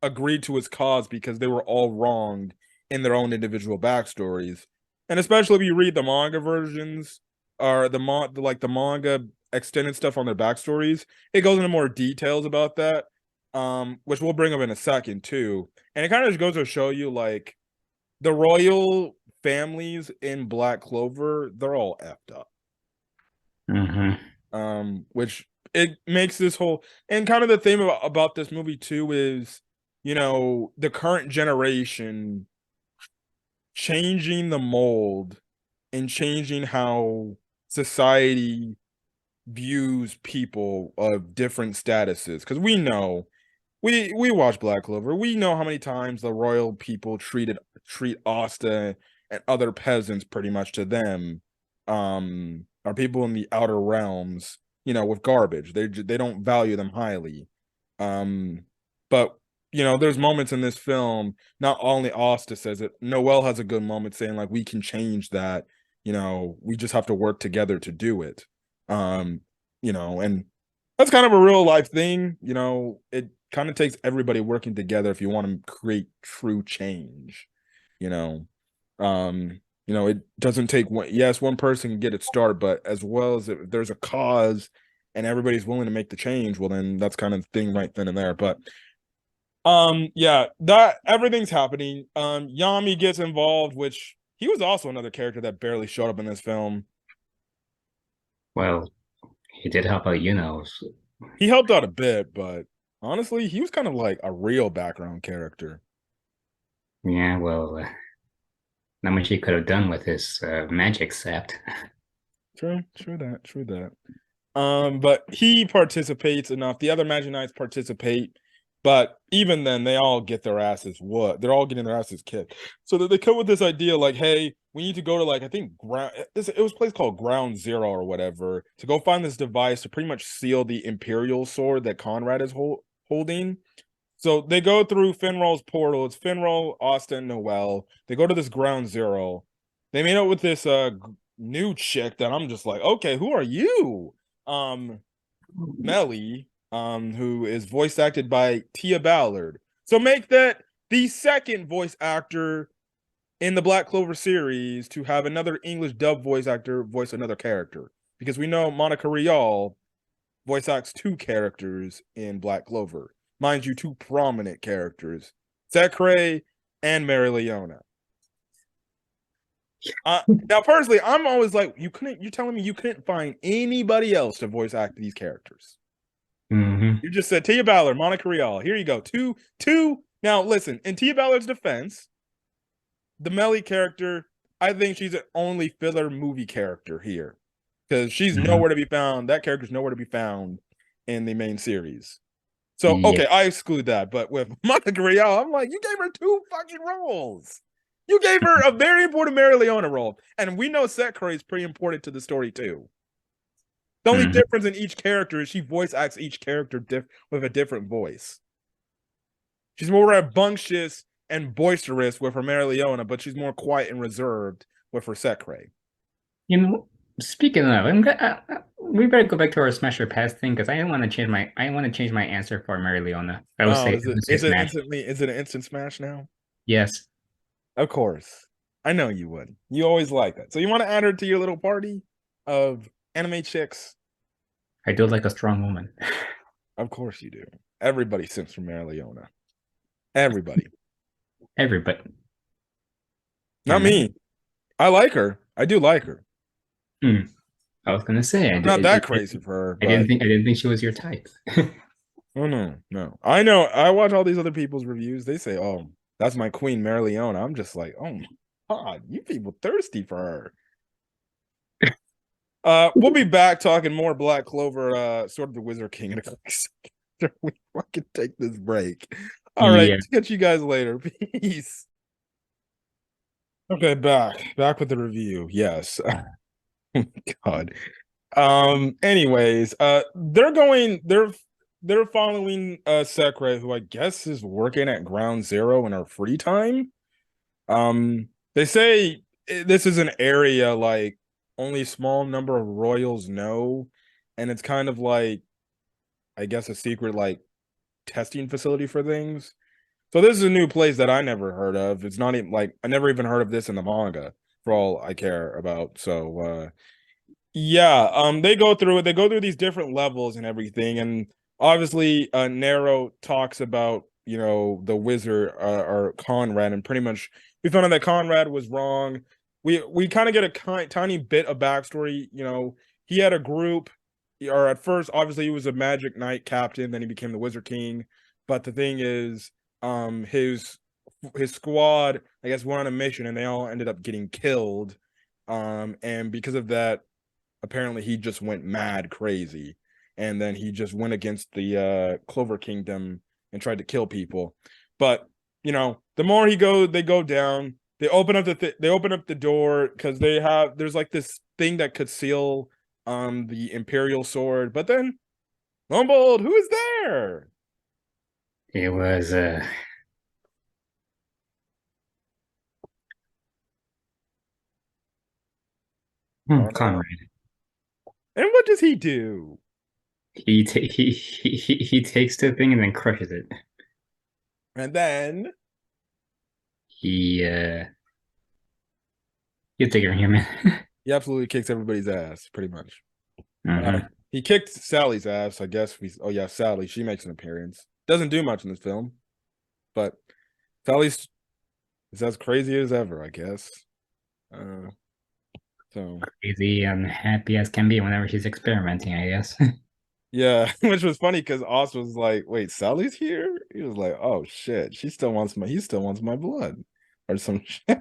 agreed to his cause because they were all wronged in their own individual backstories. And especially if you read the manga versions or the manga extended stuff on their backstories, it goes into more details about that. Which we'll bring up in a second too. And it kind of just goes to show you like the royal families in Black Clover, they're all effed up. mhm. Which it makes this whole and kind of the theme about this movie too is the current generation changing the mold and changing how society views people of different statuses. Because we watch Black Clover. We know how many times the royal people treat Asta and other peasants pretty much to them, are people in the outer realms, with garbage. They don't value them highly. But there's moments in this film. Not only Asta says it. Noelle has a good moment saying like we can change that. We just have to work together to do it. And that's kind of a real life thing. It kind of takes everybody working together if you want to create true change. You know, it doesn't take one. Yes, one person can get it started, but as well as if there's a cause and everybody's willing to make the change, well, then that's kind of the thing right then and there. But yeah, that everything's happening. Yami gets involved, which he was also another character that barely showed up in this film. Well, he did help out, He helped out a bit, but honestly, he was kind of like a real background character. Yeah, well, not much he could have done with his magic set. True that. But he participates enough. The other Magic Knights participate, but even then, they all get their asses what? They're all getting their asses kicked. So that they come with this idea, like, hey, we need to go to like I think ground. It was a place called Ground Zero or whatever to go find this device to pretty much seal the Imperial sword that Conrad is holding. So they go through Finral's portal. It's Finral, Austin, Noelle. They go to this Ground Zero. They meet up with this new chick that I'm just like, okay, who are you? Melly, who is voice acted by Tia Ballard. So make that the second voice actor in the Black Clover series to have another English dub voice actor voice another character. Because we know Monica Rial voice acts two characters in Black Clover. Mind you, two prominent characters, Zekre and Mary Leona. Now, personally, I'm always like, you're telling me you couldn't find anybody else to voice act these characters. Mm-hmm. You just said Tia Ballard, Monica Rial. Here you go. Two. Now, listen, in Tia Ballard's defense, the Melly character, I think she's an only filler movie character here. Because she's Mm-hmm. nowhere to be found. That character's nowhere to be found in the main series. So, Yeah. okay, I exclude that. But with Monica Rial, I'm like, you gave her two fucking roles. You gave her a very important Mary Leona role. And we know Sekre is pretty important to the story, too. The only Mm-hmm. difference in each character is she voice acts each character with a different voice. She's more rambunctious and boisterous with her Mary Leona, but she's more quiet and reserved with her Sekre. You know, speaking of, we better go back to our Smash or Pass thing because I want to change my answer for Mary Leona. Oh, I would say Smash. is it an instant smash now? Yes, Of course. I know you would. You always like that. So you want to add her to your little party of anime chicks? I do like a strong woman. Of course you do. Everybody simps for Mary Leona. Everybody. Everybody. Not me. I like her. I do like her. Hmm. I was gonna say I'm not that crazy for her, but I didn't think she was your type. oh no. I know. I watch all these other people's reviews. They say, "Oh, that's my queen, Mary Leona." I'm just like, "Oh my god, you people thirsty for her." We'll be back talking more Black Clover, Sword of the Wizard King in a quick second. After we fucking take this break. All right, Yeah. catch you guys later. Peace. Okay, back with the review. Yes. Oh my god. Anyways, they're following Sekre, who I guess is working at Ground Zero in her free time. They say this is an area like only a small number of royals know, and it's kind of like I guess a secret like testing facility for things. So this is a new place that I never heard of. It's not even like I never even heard of this in the manga for all I care about. So yeah, they go through it. They go through these different levels and everything, and obviously, Nero talks about the wizard or Conrad, and pretty much we found out that Conrad was wrong. We kind of get a tiny bit of backstory. He had a group, or at first, obviously, he was a Magic Knight captain. Then he became the Wizard King. But the thing is, his his squad, I guess, went on a mission and they all ended up getting killed. And because of that, apparently he just went mad crazy. And then he just went against the Clover Kingdom and tried to kill people. But the more they go down. They open up they open up the door because there's like this thing that could seal the Imperial sword. But then, lo and behold, who is there? It was Conrad. Conrad. And what does he do? He takes the thing and then crushes it. And then He he's bigger human. he absolutely kicks everybody's ass, pretty much. Hmm. He kicked Sally's ass, I guess. Oh yeah, Sally. She makes an appearance. Doesn't do much in this film, but Sally's is as crazy as ever, I guess. Uh, so Crazy and happy as can be whenever she's experimenting, I guess. yeah, which was funny because Austin was like, "Wait, Sally's here?" He was like, "Oh shit, he still wants my blood, or some shit."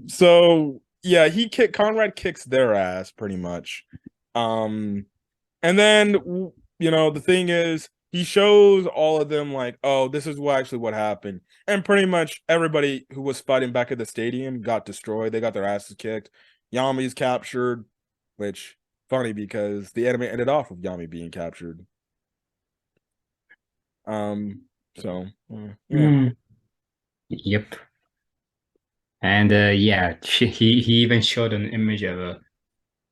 So yeah, Conrad kicks their ass pretty much. Um, and then the thing is, he shows all of them like, oh, this is what happened, and pretty much everybody who was fighting back at the stadium got destroyed. They got their asses kicked. Yami's captured, which funny because the anime ended off with Yami being captured. Um, so yeah. Mm. Yep. And yeah, he even showed an image of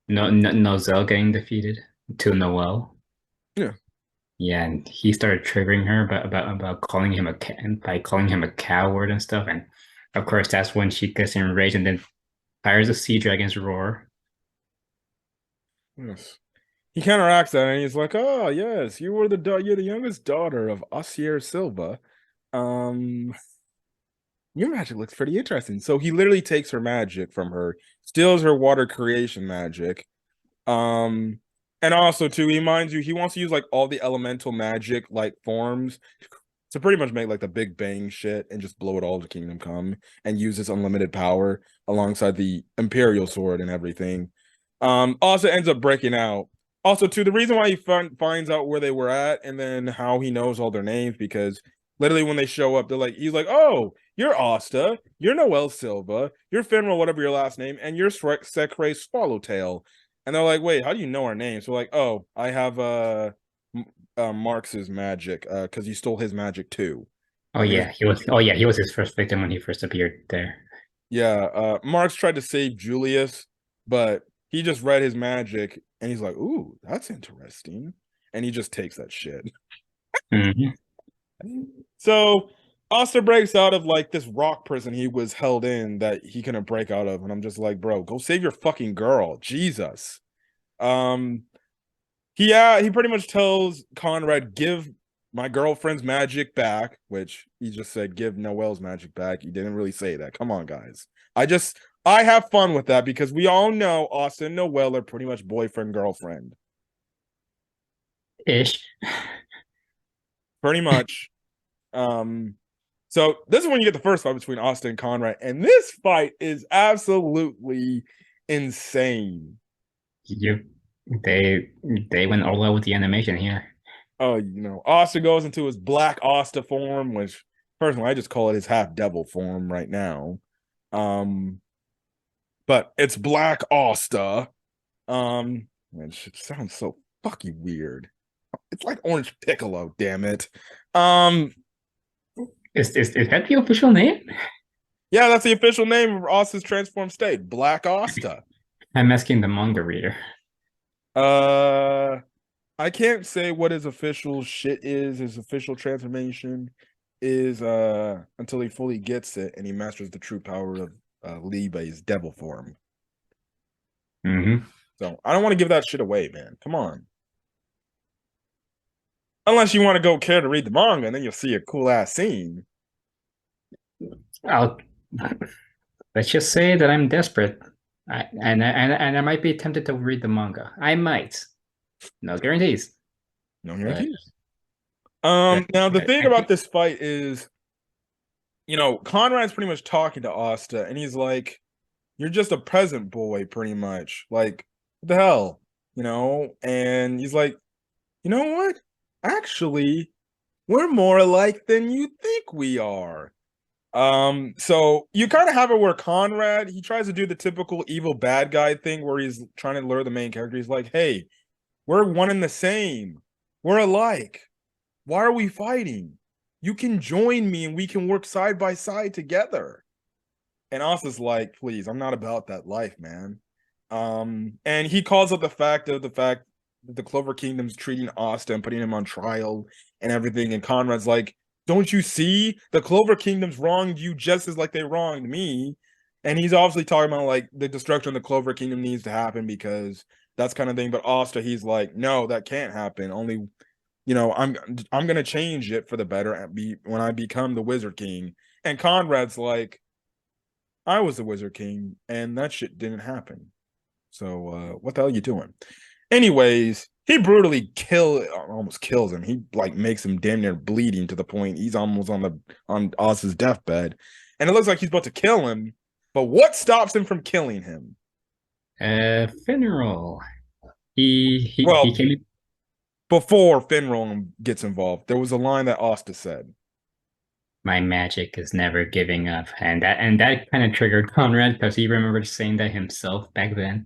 Nozel getting defeated to Noel. Yeah. Yeah, and he started triggering her about calling him by calling him a coward and stuff. And of course, that's when she gets enraged and then fires a sea dragon's roar. Yes. He counteracts that and he's like, "Oh yes, you're the youngest daughter of Asier Silva. Um, your magic looks pretty interesting." So he literally takes her magic from her, steals her water creation magic. Um, and also too, he reminds you he wants to use like all the elemental magic like forms to pretty much make like the Big Bang shit and just blow it all to Kingdom Come and use his unlimited power alongside the Imperial sword and everything. Also ends up breaking out. Also, too, the reason why he finds out where they were at and then how he knows all their names because literally when they show up, he's like, "Oh, you're Asta, you're Noel Silva, you're Finral, whatever your last name, and you're Secre Swallowtail." And they're like, "Wait, how do you know our names?" So like, "Oh, I have Marx's magic because you stole his magic too." Oh He was yeah, he was. Oh yeah, he was his first victim when he first appeared there. Yeah, Marx tried to save Julius, but he just read his magic and he's like, "Ooh, that's interesting," and he just takes that shit. Hmm. So Oster breaks out of like this rock prison he was held in that he couldn't break out of, and I'm just like, "Bro, go save your fucking girl, Jesus." Um, he pretty much tells Conrad, "Give my girlfriend's magic back," which he just said, "Give Noel's magic back." He didn't really say that. Come on, guys. I have fun with that because we all know Austin and Noel are pretty much boyfriend girlfriend. Ish. Pretty much. Um so this is when you get the first fight between Austin and Conrad, and this fight is absolutely insane. You they went all out with the animation here. Oh, Asta goes into his Black Asta form, which personally I just call it his half devil form right now. Um, but it's Black Asta. Which sounds so fucking weird. It's like Orange Piccolo, damn it. Um, Is that the official name? yeah, that's the official name of Asta's transformed state, Black Asta. I'm asking the manga reader. Uh, I can't say what his official shit is. His official transformation is until he fully gets it and he masters the true power of Libe's devil form. Hmm. So I don't want to give that shit away, man. Come on. Unless you want to go care to read the manga, and then you'll see a cool ass scene. I'll let's just say that I'm desperate. And I might be tempted to read the manga. I might. No guarantees. No But guarantees. Now the But thing I about think this fight is, Conrad's pretty much talking to Asta, and he's like, "You're just a present boy, pretty much. Like, what the hell, And he's like, "You know what? Actually, we're more alike than you think we are." So you kind of have it where Conrad, he tries to do the typical evil bad guy thing where he's trying to lure the main character. He's like, "Hey, we're one and the same. We're alike. Why are we fighting? You can join me and we can work side by side together." And Asta's like, "Please, I'm not about that life, man." And he calls up the fact that the Clover Kingdom's treating Asta and putting him on trial and everything. And Conrad's like, "Don't you see? The Clover Kingdom's wronged you just as like they wronged me." And he's obviously talking about like the destruction of the Clover Kingdom needs to happen because that's kind of thing. But Asta, he's like, "No, that can't happen. Only, I'm gonna change it for the better when I become the Wizard King." And Conrad's like, "I was the Wizard King, and that shit didn't happen. So what the hell are you doing?" Anyways, he brutally almost kills him. He like makes him damn near bleeding to the point he's almost on Oz's deathbed, and it looks like he's about to kill him. But what stops him from killing him? Finral. He Well, came. before Finral gets involved, there was a line that Asta said, My magic is never giving up, and that kind of triggered Conrad because he remembered saying that himself back then.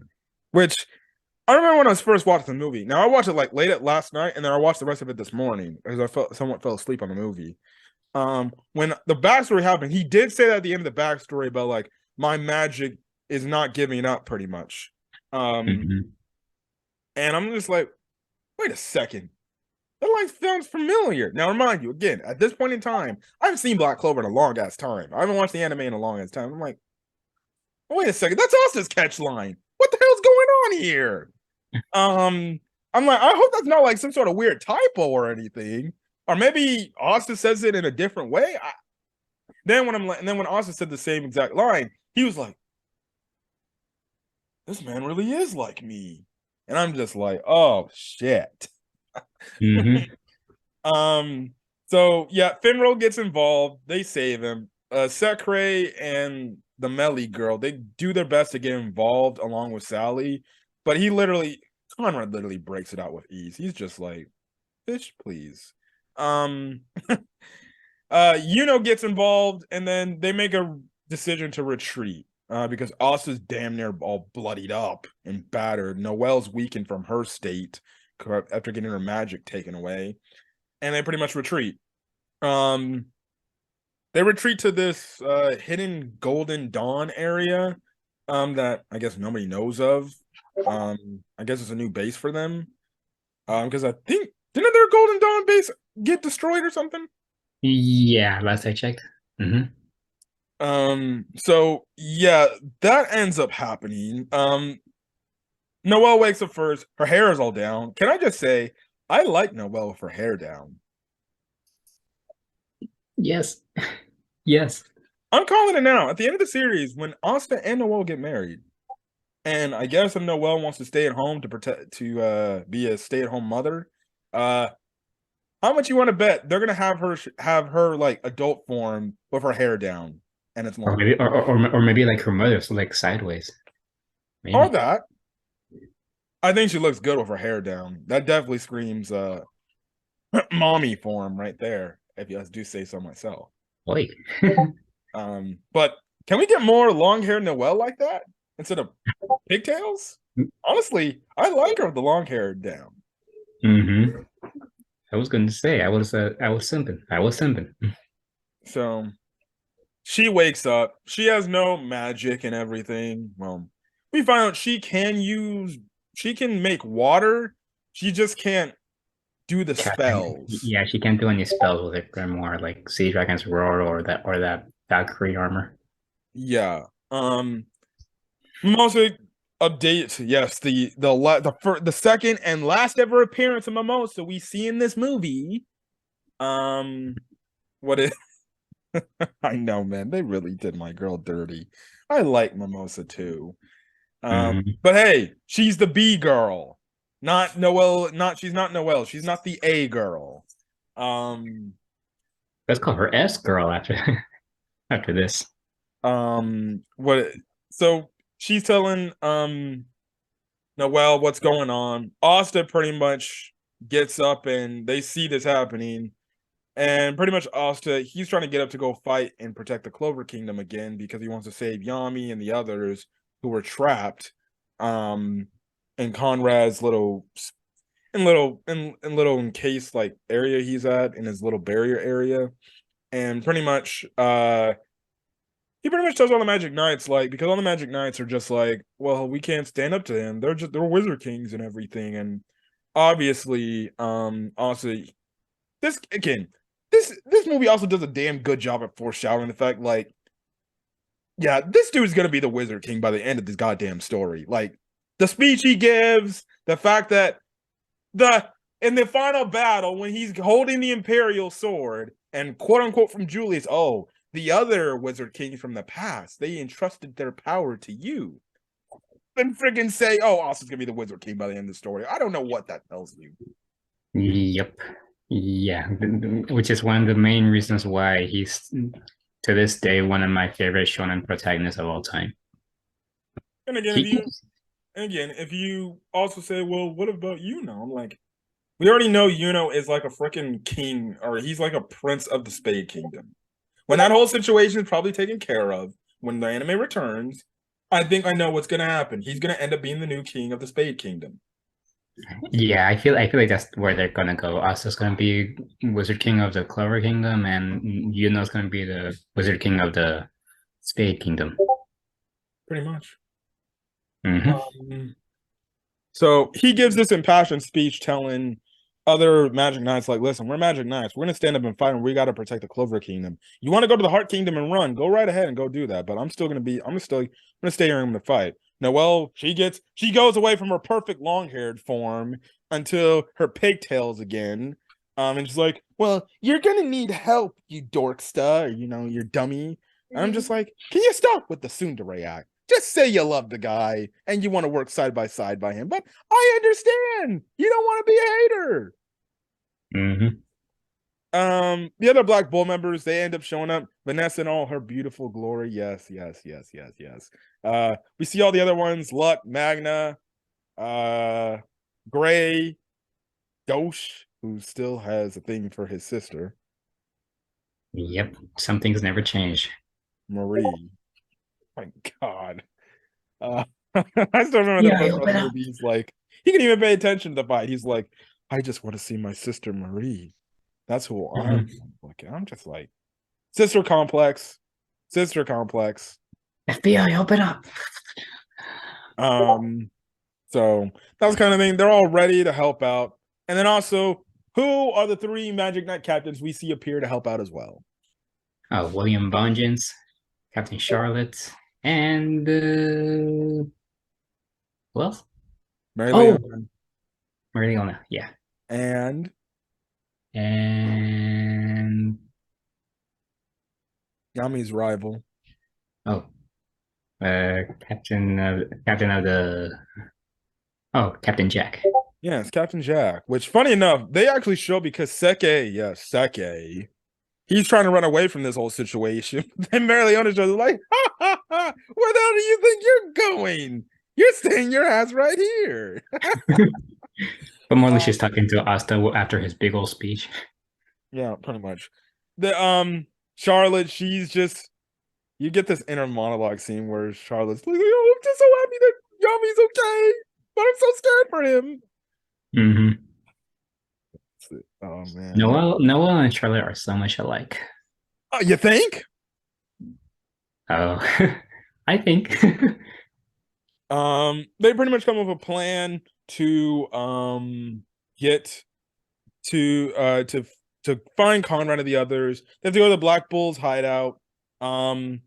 which I remember when I was first watching the movie. Now I watched it like late at last night, and then I watched the rest of it this morning because somewhat fell asleep on the movie. When the backstory happened, he did say that at the end of the backstory about like my magic is not giving up, pretty much. Um, Hmm. and I'm just like, wait a second, that line sounds familiar. Now, remind you again, at this point in time, I haven't seen Black Clover in a long ass time. I haven't watched the anime in a long ass time. I'm like, wait a second, that's Austin's catch line. What the hell's going on here? Um, I'm like, I hope that's not like some sort of weird typo or anything. Or maybe Austin says it in a different way. And then when Austin said the same exact line, he was like, "This man really is like me," and I'm just like, "Oh shit." Hmm. um. So yeah, Finro gets involved. They save him. Sekre and the Melly girl, they do their best to get involved along with Sally, but Conrad literally breaks it out with ease. He's just like, "Bitch, please." Um. Yuno gets involved, and then they make a decision to retreat because Asta's damn near all bloodied up and battered. Noelle's weakened from her state after getting her magic taken away, and they pretty much retreat. Um, they retreat to this hidden Golden Dawn area that I guess nobody knows of. I guess it's a new base for them. Because I think didn't their Golden Dawn base get destroyed or something? Yeah, last I checked. Hmm. So yeah, that ends up happening. Noelle wakes up first. Her hair is all down. Can I just say, I like Noelle with her hair down. Yes, yes. I'm calling it now. At the end of the series, when Asta and Noelle get married, and I guess if Noelle wants to stay at home be a stay-at-home mother, uh, how much you want to bet they're gonna have her like adult form with her hair down and it's Or long, maybe, or maybe like her mother, so like sideways. or Maybe. that. I think she looks good with her hair down. That definitely screams mommy form right there, if you do say so myself. Boy. But can we get more long hair Noelle like that instead of pigtails? Honestly, I like her with the long hair down. Hmm. I was going to say I was simping. I was simping. So she wakes up. She has no magic and everything. Well, we find out she can make water. She just can't do the spells. Yeah, she can't do any spells with it anymore, like Sea Dragon's Roar or that Valkyrie armor. Yeah. Mimosa update. Yes, the second and last ever appearance of Mimosa we see in this movie. Um, what is? I know, man. They really did my girl dirty. I like Mimosa too. Hmm. But hey, she's the B girl, not Noelle. Not she's not Noelle. She's not the A girl. Um, Let's call her S girl after after this. what? So she's telling Noelle what's going on. Asta pretty much gets up and they see this happening. And pretty much Asta, he's trying to get up to go fight and protect the Clover Kingdom again because he wants to save Yami and the others who were trapped in Conrad's little encased like area he's at in his little barrier area. And pretty much he pretty much tells all the Magic Knights, like, because all the Magic Knights are just like, well, we can't stand up to them. They're Wizard Kings and everything. And obviously, also this again, this movie also does a damn good job at foreshadowing the fact, like, yeah, this dude's gonna be the Wizard King by the end of this goddamn story. Like the speech he gives, the fact that the in the final battle when he's holding the Imperial sword and quote unquote from Julius, oh, the other Wizard Kings from the past, they entrusted their power to you. Then friggin' say, oh, Austin's gonna be the Wizard King by the end of the story. I don't know what that tells you. Yep. Yeah, which is one of the main reasons why he's to this day one of my favorite shonen protagonists of all time. And again, He, if you also say, well, what about Yuno? I'm like, we already know Yuno is like a freaking king, or he's like a prince of the Spade Kingdom. When that whole situation is probably taken care of, when the anime returns, I think I know what's gonna happen. He's gonna end up being the new king of the Spade Kingdom. yeah, I feel like that's where they're gonna go. Asta's gonna be Wizard King of the Clover Kingdom, and Yuno's gonna be the Wizard King of the Spade Kingdom. Pretty much. Hmm. So he gives this impassioned speech telling other Magic Knights, like, listen, we're Magic Knights. We're gonna stand up and fight, and we gotta protect the Clover Kingdom. You want to go to the Heart Kingdom and run, go right ahead and go do that. But I'm gonna stay here and I'm gonna fight. Noelle, she goes away from her perfect long-haired form until her pigtails again. And she's like, well, you're gonna need help, you dorksta, or, you dummy. And I'm just like, can you stop with the tsundere act? Just say you love the guy and you want to work side by side by him. But I understand. You don't want to be a hater. Hmm. The other Black Bull members, they end up showing up. Vanessa in all her beautiful glory. Yes, yes, yes, yes, yes. We see all the other ones: Luck, Magna, Gray, Ghosh, who still has a thing for his sister, Yep, some things never change. Marie. My God. Uh, I still remember the Yeah, first part of open the up. movie. He's like, he can even pay attention to the fight. He's like, I just want to see my sister Marie. That's who I'm Hmm. looking. I'm just like, sister complex, sister complex. FBI, open up. Um, so that was kind of thing. They're all ready to help out. And then also, who are the three Magic Knight captains we see appear to help out as well? William Vengeance, Captain Charlotte, and who else? Mary Oh, Leon Marileona. Yeah, and and Yami's rival. oh, Captain of the Captain Jack. Yes, Captain Jack. Which, funny enough, they actually show because Seke, yes, Seke, he's trying to run away from this whole situation. Then Marileona's just like, ha ha ha, where the hell do you think you're going? You're staying your ass right here. But more like she's talking to Asta after his big old speech. Yeah, pretty much. The Charlotte, she's just you get this inner monologue scene where Charlotte's like, oh, I'm just so happy that Yami's okay, but I'm so scared for him. Hmm. Oh man. Noel and Charlotte are so much alike. You think? Oh, I think. They pretty much come up with a plan to get to find Conrad and the others. They have to go to the Black Bull's hideout. Um,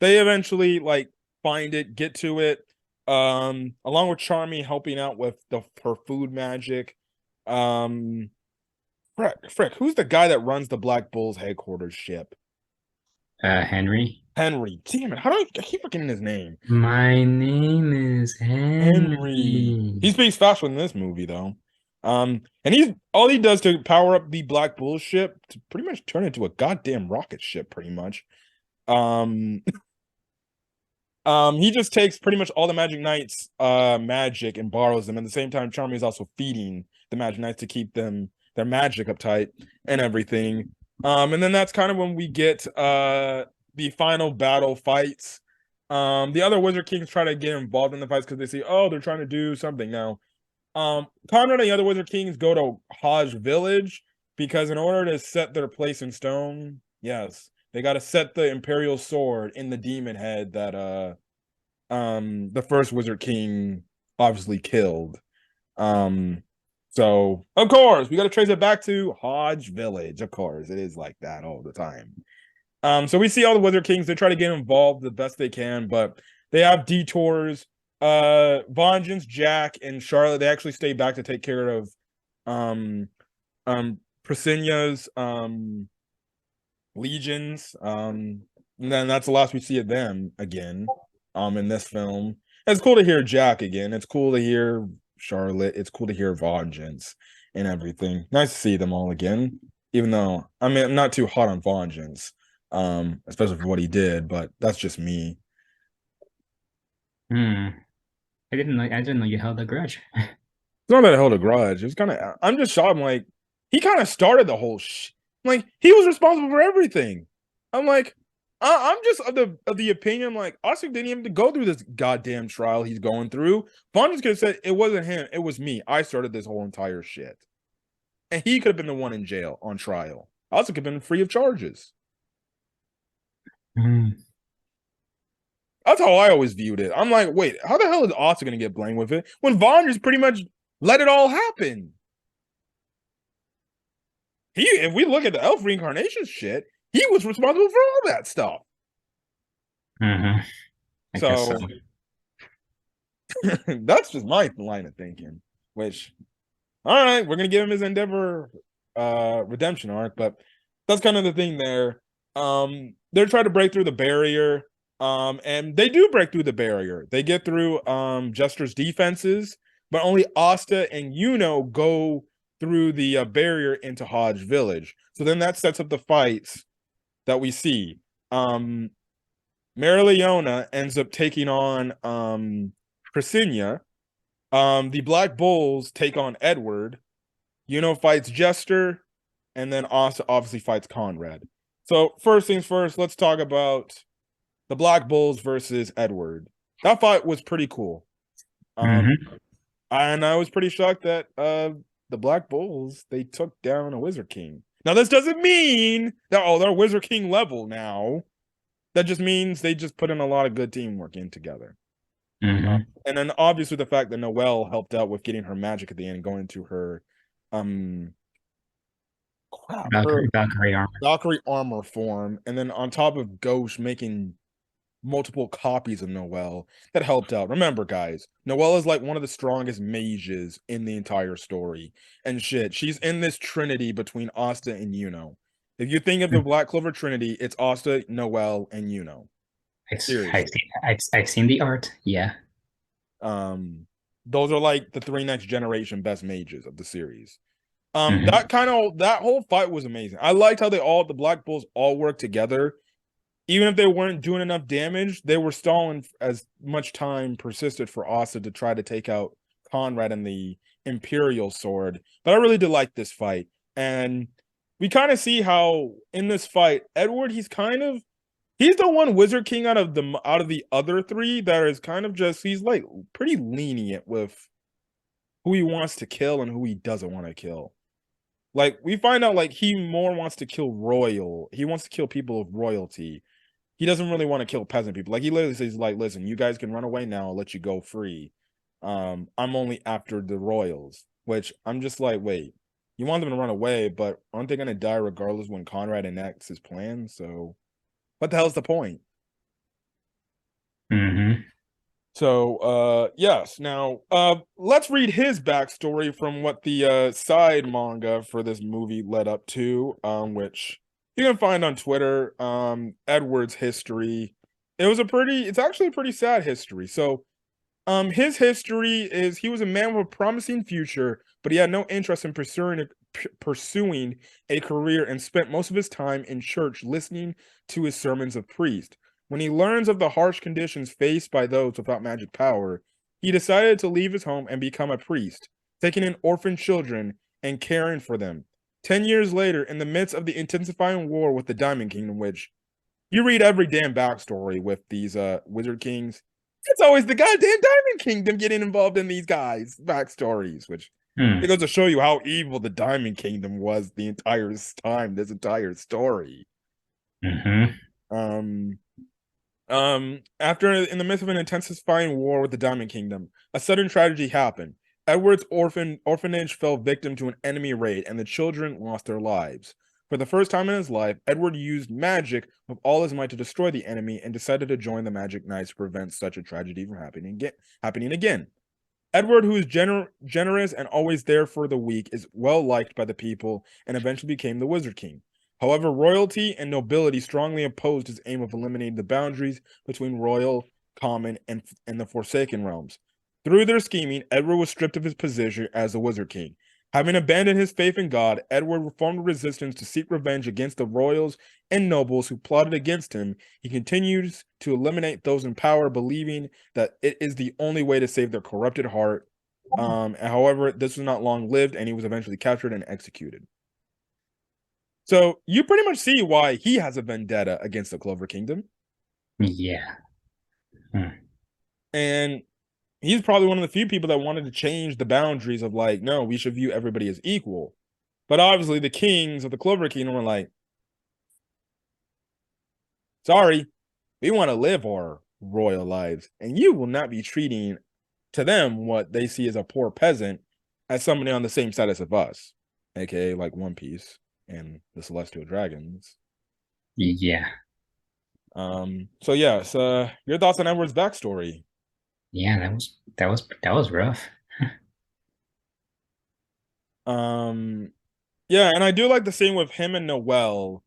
they eventually like find it, get to it. Along with Charmy helping out with her food magic. Um, frick, who's the guy that runs the Black Bull's headquarters ship? Henry. Henry. Damn it, how do I keep forgetting his name? My name is Henry. Henry. He speaks faster in this movie though. And he's all he does to power up the Black Bull ship to pretty much turn into a goddamn rocket ship, pretty much. Um, he just takes pretty much all the Magic Knights' magic and borrows them. At the same time, Charmy is also feeding the Magic Knights to keep them their magic uptight and everything. And then that's kind of when we get the final battle fights. The other Wizard Kings try to get involved in the fights because they see, oh, they're trying to do something now. Conrad and the other Wizard Kings go to Hodge Village because in order to set their place in stone, yes, they got to set the Imperial Sword in the demon head that the first Wizard King obviously killed. So of course we got to trace it back to Hodge Village. Of course, it is like that all the time. So we see all the Wizard Kings, they try to get involved the best they can, but they have detours. Vengeance, Jack, and Charlotte, they actually stay back to take care of Priscilla's legions. And then that's the last we see of them again in this film. It's cool to hear Jack again. It's cool to hear Charlotte. It's cool to hear Vengeance and everything. Nice to see them all again. Even though I mean I'm not too hot on Vengeance, especially for what he did, but that's just me. Hmm. I didn't know you held a grudge. It's not that I held a grudge. It's kind of I'm just shocked. I'm like, he kind of started the whole like he was responsible for everything. I'm like, I'm just of the opinion like Oscar didn't even have to go through this goddamn trial he's going through. Vaughn just could have said it wasn't him, it was me. I started this whole entire shit. And he could have been the one in jail on trial. Oscar could have been free of charges. Hmm. That's how I always viewed it. I'm like, wait, how the hell is Oscar gonna get blamed with it when Vaughn just pretty much let it all happen? If we look at the elf reincarnation shit, he was responsible for all that stuff. Mm-hmm. I guess so. So that's just my line of thinking. Which, all right, we're gonna give him his Endeavor redemption arc, but that's kind of the thing there. They're trying to break through the barrier. And they do break through the barrier. They get through Jester's defenses, but only Asta and Yuno go through the barrier into Hodge Village. So then that sets up the fights that we see. Marileona ends up taking on Priscilla. The Black Bulls take on Edward. Yuno fights Jester, and then Asta obviously fights Conrad. So first things first, let's talk about the Black Bulls versus Edward. That fight was pretty cool. Mm-hmm. And I was pretty shocked that the Black Bulls they took down a Wizard King. Now this doesn't mean that they're Wizard King level now. That just means they just put in a lot of good teamwork in together. Mm-hmm. And then obviously the fact that Noelle helped out with getting her magic at the end and going to her her Valkyrie armor. Valkyrie armor form, and then on top of Ghost making multiple copies of Noelle that helped out. Remember, guys, Noelle is like one of the strongest mages in the entire story. And shit, she's in this trinity between Asta and Yuno. If you think of the Black Clover Trinity, it's Asta, Noelle, and Yuno. Seriously. I've seen the art. Yeah. Those are like the three next generation best mages of the series. Mm-hmm. That whole fight was amazing. I liked how the Black Bulls all worked together. Even if they weren't doing enough damage, they were stalling as much time persisted for Asta to try to take out Conrad and the Imperial Sword. But I really did like this fight. And we kind of see how in this fight, Edward, he's the one Wizard King out of the other three that is kind of just he's like pretty lenient with who he wants to kill and who he doesn't want to kill. Like we find out like he more wants to kill he wants to kill people of royalty. He doesn't really want to kill peasant people. Like he literally says, like, listen, you guys can run away now, I'll let you go free. I'm only after the royals, which I'm just like, wait, you want them to run away, but aren't they gonna die regardless when Conrad enacts his plan? So what the hell's the point? Mm-hmm. So yes, now let's read his backstory from what the side manga for this movie led up to, which you can find on Twitter. Edward's history. It's actually a pretty sad history. So His history is he was a man with a promising future, but he had no interest in pursuing a career and spent most of his time in church listening to his sermons of priest. When he learns of the harsh conditions faced by those without magic power, he decided to leave his home and become a priest, taking in orphan children and caring for them. 10 years later, in the midst of the intensifying war with the Diamond Kingdom, which you read every damn backstory with these Wizard Kings, it's always the goddamn Diamond Kingdom getting involved in these guys' backstories, which it Hmm. goes to show you how evil the Diamond Kingdom was the entire time, this entire story. Mm-hmm. Um, After in the midst of an intensifying war with the Diamond Kingdom, a sudden tragedy happened. Edward's orphanage fell victim to an enemy raid, and the children lost their lives. For the first time in his life, Edward used magic with all his might to destroy the enemy and decided to join the Magic Knights to prevent such a tragedy from happening again. Edward, who is generous and always there for the weak, is well liked by the people and eventually became the Wizard King. However, royalty and nobility strongly opposed his aim of eliminating the boundaries between royal, common, and the Forsaken realms. Through their scheming, Edward was stripped of his position as the Wizard King. Having abandoned his faith in God, Edward formed a resistance to seek revenge against the royals and nobles who plotted against him. He continues to eliminate those in power, believing that it is the only way to save their corrupted heart. However, this was not long lived, and he was eventually captured and executed. So you pretty much see why he has a vendetta against the Clover Kingdom, Yeah. Hmm. and he's probably one of the few people that wanted to change the boundaries of like, no, we should view everybody as equal. But obviously, the kings of the Clover Kingdom were like, sorry, we want to live our royal lives, and you will not be treating to them what they see as a poor peasant as somebody on the same status of us, aka like One Piece and the Celestial Dragons. Yeah. So yes, your thoughts on Edward's backstory? Yeah, that was rough. Um, yeah, and I do like the scene with him and Noelle.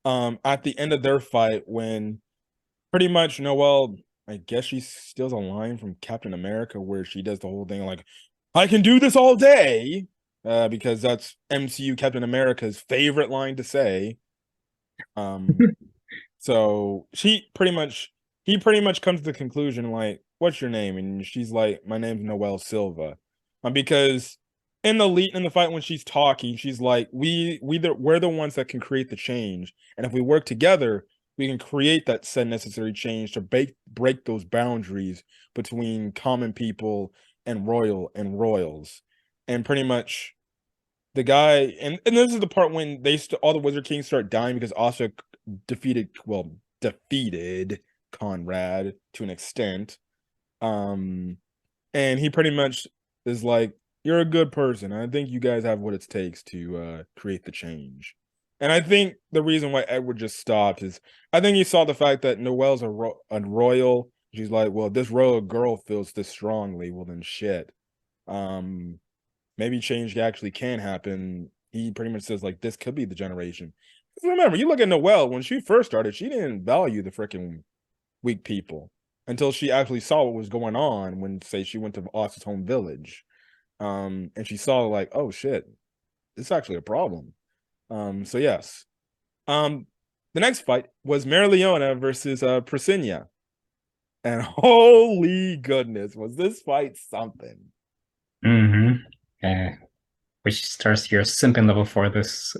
At the end of their fight, when pretty much Noelle, I guess she steals a line from Captain America where she does the whole thing like, "I can do this all day," because that's MCU Captain America's favorite line to say. Um, So he pretty much comes to the conclusion like, "What's your name?" And she's like, "My name's Noelle Silva," because in the fight when she's talking, she's like, we're the ones that can create the change, and if we work together, we can create that said necessary change to break those boundaries between common people and royals, and pretty much the guy and this is the part when all the Wizard Kings start dying because Asha defeated Conrad to an extent. Um, and he pretty much is like, "You're a good person. I think you guys have what it takes to create the change." And I think the reason why Edward just stopped is I think he saw the fact that Noelle's a royal. She's like, "Well, if this royal girl feels this strongly, well then shit. Um, maybe change actually can happen." He pretty much says like, "This could be the generation." Remember, you look at Noelle when she first started, she didn't value the freaking weak people until she actually saw what was going on when, say, she went to Austin's home village. And she saw like, oh shit, it's actually a problem. So yes. Um, the next fight was Marileona versus Prisinia. And holy goodness, was this fight something? Mm-hmm. Uh, which starts your simping level for this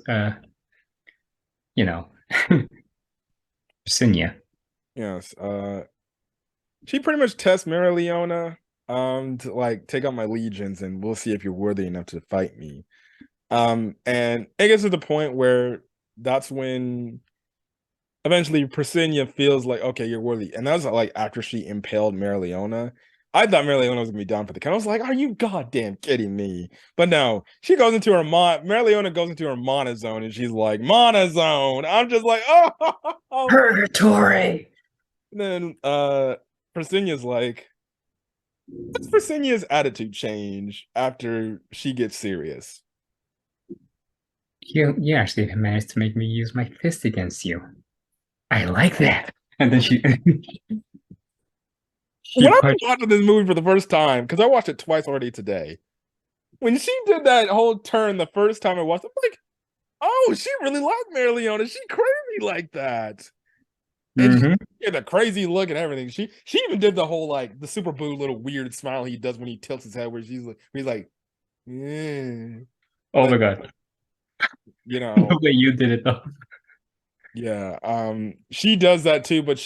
you know, Sinya. Yes. She pretty much tests Marileona to like take out my legions and we'll see if you're worthy enough to fight me. And it gets to the point where that's when eventually Prisinia feels like, okay, you're worthy. And that's like after she impaled Marileona. I thought Marileona was gonna be down for the count. I was like, are you goddamn kidding me? But no, she goes into her Marileona goes into her mana zone and she's like, mana zone. I'm just like, oh. Purgatory. And then Prisinia's like, what's Prisinia's attitude change after she gets serious? You actually managed to make me use my fist against you. I like that. And then she When I was watching this movie for the first time, because I watched it twice already today, when she did that whole turn the first time I watched it, I'm like, oh, she really liked Mary Leona. She crazy like that. And she Mm-hmm. had a crazy look and everything. She even did the whole like the Super Boo little weird smile he does when he tilts his head, where he's like, yeah. Oh Like, my god. you The know, way you did it though. yeah. She does that too, but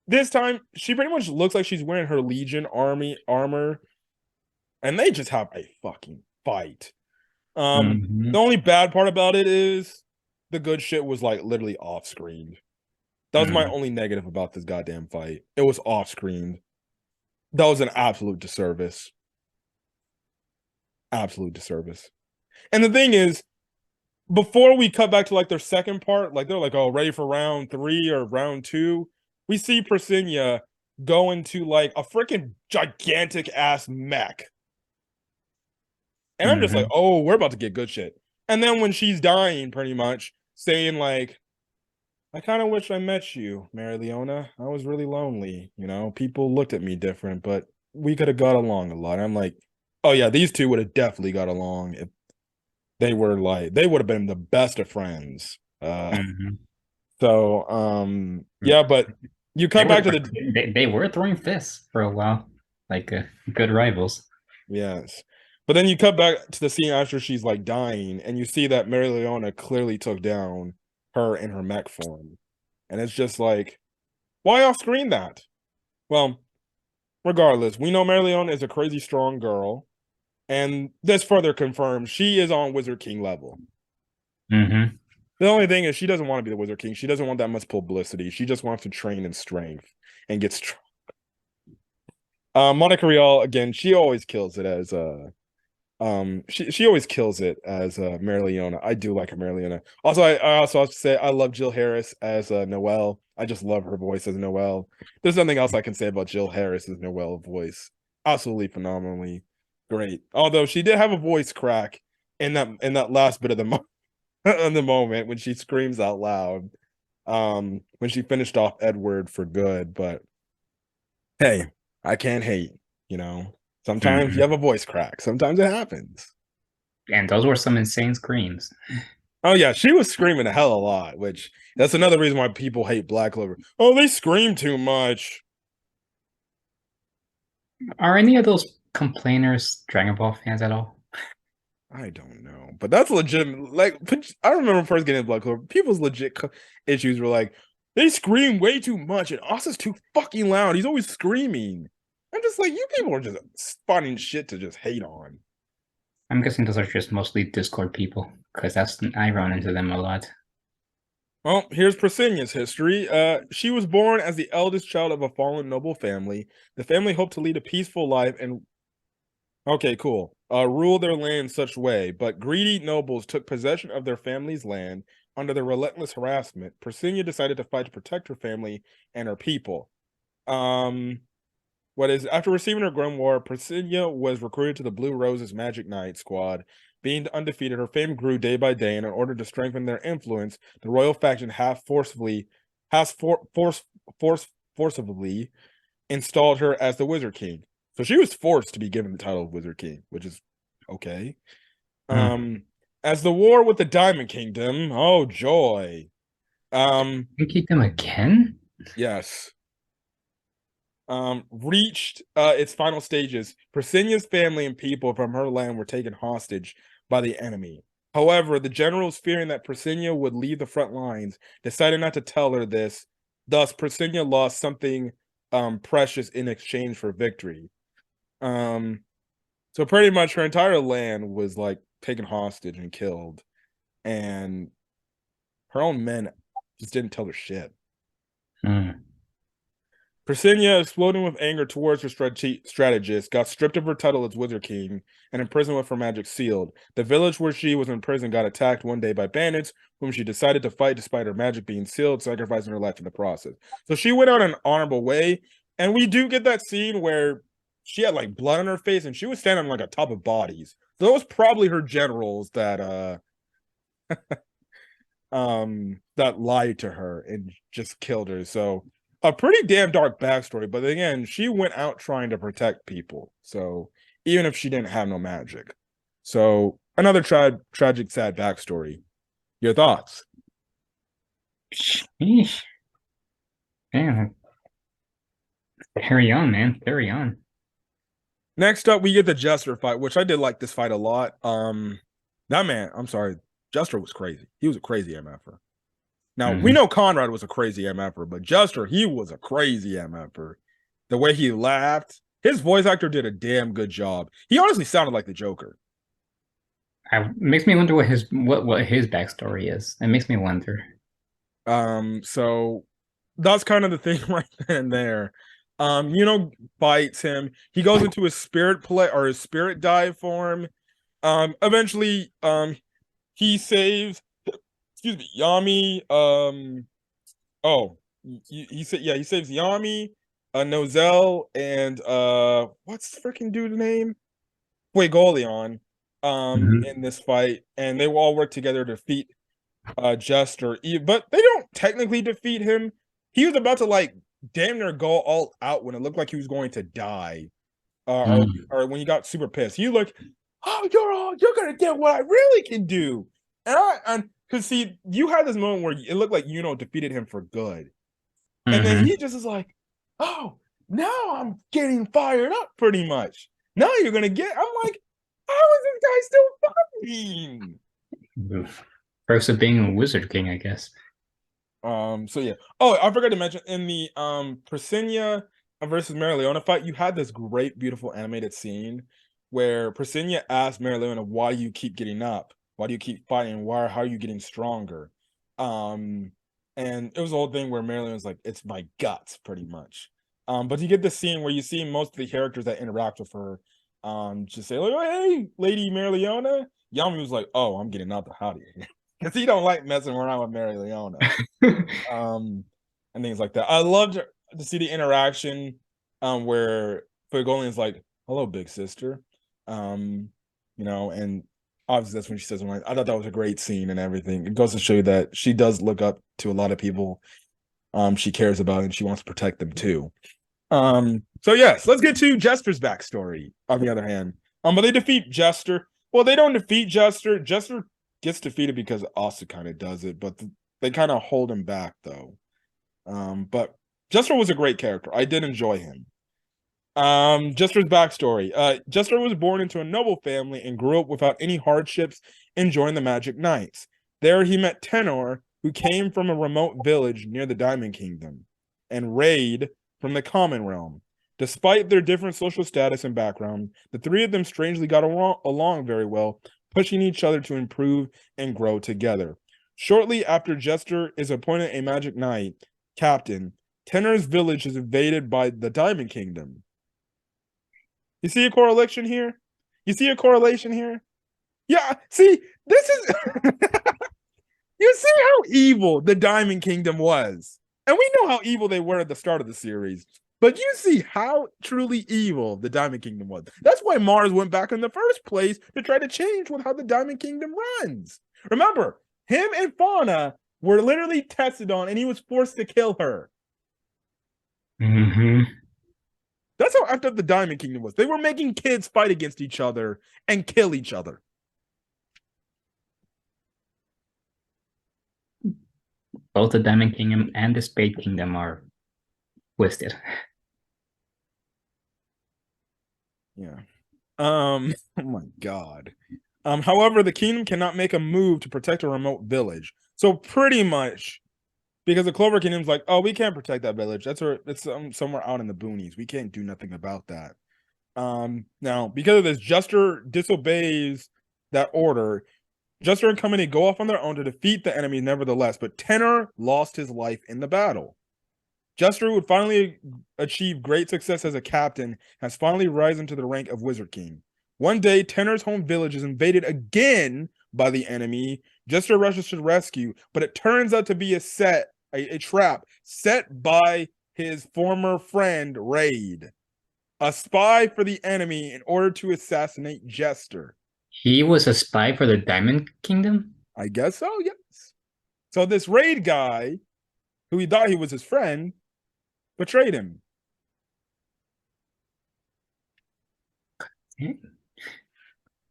this time she pretty much looks like she's wearing her Legion army armor, and they just have a fucking fight. Mm-hmm. The only bad part about it is the good shit was like literally off screen. That was my Mm-hmm. only negative about this goddamn fight. It was off screen. That was an absolute disservice. Absolute disservice. And the thing is, before we cut back to like their second part, like they're like, oh, ready for round 3 or round 2, we see Persinia go into like a freaking gigantic ass mech. And I'm just like, Mm-hmm. oh, we're about to get good shit. And then when she's dying, pretty much saying like, I kind of wish I met you, Mary Leona. I was really lonely. You know, people looked at me different, but we could have got along a lot. I'm like, oh yeah, these two would have definitely got along if they would have been the best of friends. Mm-hmm. Yeah, but you They cut were back to the they were throwing fists for a while, like good rivals. yes, but then you cut back to the scene after she's like dying, and you see that Mary Leona clearly took down her in her mech form, and it's just like, why off screen that? Well, regardless, we know Mary Leona is a crazy strong girl, and this further confirms she is on Wizard King level. Mm-hmm. The only thing is she doesn't want to be the Wizard King. She doesn't want that much publicity. She just wants to train in strength and get strong. Monica Rial, again, she always kills it as she always kills it as Mary Leona. I do like her Mary Leona. Also, I also have to say I love Jill Harris as Noelle. I just love her voice as Noelle. There's nothing else I can say about Jill Harris's Noelle voice. Absolutely phenomenally great. Although she did have a voice crack in that last bit of in the moment when she screams out loud. When she finished off Edward for good, but hey, I can't hate, you know. Sometimes you Mm-hmm. have a voice crack. Sometimes it happens. And those were some insane screams. Oh yeah, she was screaming a hell of a lot, which that's another reason why people hate Black Clover. Oh, they scream too much. Are any of those complainers Dragon Ball fans at all? I don't know, but that's legitimate. Like I remember first getting Black Clover, people's legit issues were like they scream way too much, and Asa's too fucking loud. He's always screaming. I'm just like, you people are just spawning shit to just hate on. I'm guessing those are just mostly Discord people, because I run into them a lot. Well, here's Presinia's history. She was born as the eldest child of a fallen noble family. The family hoped to lead a peaceful life and okay, cool. Rule their land in such way, but greedy nobles took possession of their family's land under their relentless harassment. Persinia decided to fight to protect her family and her people. Um, after receiving her grimoire, Persinia was recruited to the Blue Roses Magic Knight squad. Being undefeated, her fame grew day by day, and in order to strengthen their influence, the royal faction has forcibly installed her as the Wizard King. So she was forced to be given the title of Wizard King, which is okay. Hmm. As the war with the Diamond Kingdom, oh joy. You keep them again? Yes. Reached its final stages, Persinia's family and people from her land were taken hostage by the enemy. However, the generals, fearing that Persinia would leave the front lines, decided not to tell her this. Thus, Persinia lost something precious in exchange for victory. Um, so pretty much her entire land was like taken hostage and killed, and her own men just didn't tell her shit. Hmm. Persinia, exploding with anger towards her strategist, got stripped of her title as Wizard King and imprisoned with her magic sealed. The village where she was in prison got attacked one day by bandits, whom she decided to fight despite her magic being sealed, sacrificing her life in the process. So she went out an honorable way, and we do get that scene where she had like blood on her face and she was standing on like a top of bodies. So it was probably her generals that lied to her and just killed her. So a pretty damn dark backstory. But again, she went out trying to protect people. So even if she didn't have no magic, so another tragic, sad backstory. Your thoughts? Sheesh. Man, carry on, man. Carry on. Next up, we get the Jester fight, which I did like this fight a lot. That man, I'm sorry, Jester was crazy. He was a crazy MFer. Now we Hmm. know Conrad was a crazy MFer, but Jester, he was a crazy MFer. The way he laughed, his voice actor did a damn good job. He honestly sounded like the Joker. Makes me wonder what his backstory is. It makes me wonder. So that's kind of the thing right then and there. Bites him. He goes into his spirit play or his spirit dive form. Eventually, he saves, excuse me, Yami. Oh, he said, yeah, he saves Yami, Nozel, and what's the freaking dude's name? Fuegoleon. Hmm. In this fight, and they will all work together to defeat Jester, but they don't technically defeat him. He was about to like damn near go all out when it looked like he was going to die, or when he got super pissed. He like, oh, you're gonna get what I really can do, and because see, you had this moment where it looked like defeated him for good, and then he Hmm. just is like, oh, now I'm getting fired up pretty much. Now you're gonna get. I'm like, how is this guy still fighting? Perks of being a wizard king, I guess. So yeah. Oh, I forgot to mention in the Presinia versus Marileona fight, you had this great, beautiful animated scene where Presinia asked Marileona, why you keep getting up? Why do you keep fighting? How are you getting stronger? Um, and it was the whole thing where Marileona's like, it's my guts, pretty much. But you get the scene where you see most of the characters that interact with her just say, like, hey, Lady Marileona. Yami was like, oh, I'm getting out the howdy. Because he don't like messing around with Marileona, um, and things like that. I loved to see the interaction, where Fuegoleon's like, "Hello, big sister," um, and obviously that's when she says, I thought that was a great scene and everything. It goes to show you that she does look up to a lot of people, she cares about and she wants to protect them too. So yes, let's get to Jester's backstory. On the other hand, but they defeat Jester. Well, they don't defeat Jester. Jester gets defeated because Asa kind of does it, but they kind of hold him back though. But Jester was a great character. I did enjoy him. Jester's backstory. Jester was born into a noble family and grew up without any hardships, enjoying the Magic Knights. There he met Tenor, who came from a remote village near the Diamond Kingdom, and Raid from the Common Realm. Despite their different social status and background, the three of them strangely got along very well, pushing each other to improve and grow together. Shortly after Jester is appointed a Magic Knight captain, Tenor's village is invaded by the Diamond Kingdom. You see a correlation here? You see a correlation here? Yeah, see, this is you see how evil the Diamond Kingdom was. And we know how evil they were at the start of the series. But you see how truly evil the Diamond Kingdom was. That's why Mars went back in the first place to try to change with how the Diamond Kingdom runs. Remember, him and Fauna were literally tested on, and he was forced to kill her. Hmm. That's how effed up the Diamond Kingdom was. They were making kids fight against each other and kill each other. Both the Diamond Kingdom and the Spade Kingdom are twisted. Yeah. Oh my god. However, the kingdom cannot make a move to protect a remote village. So pretty much, because the Clover Kingdom's like, oh, we can't protect that village. It's somewhere out in the boonies. We can't do nothing about that. Now because of this, Jester disobeys that order. Jester and company go off on their own to defeat the enemy, nevertheless. But Tenor lost his life in the battle. Jester would finally achieve great success as a captain, has finally risen to the rank of Wizard King. One day, Tenor's home village is invaded again by the enemy. Jester rushes to the rescue, but it turns out to be a trap set by his former friend, Raid, a spy for the enemy in order to assassinate Jester. He was a spy for the Diamond Kingdom? I guess so, yes. So this Raid guy, who he thought he was his friend, betrayed him.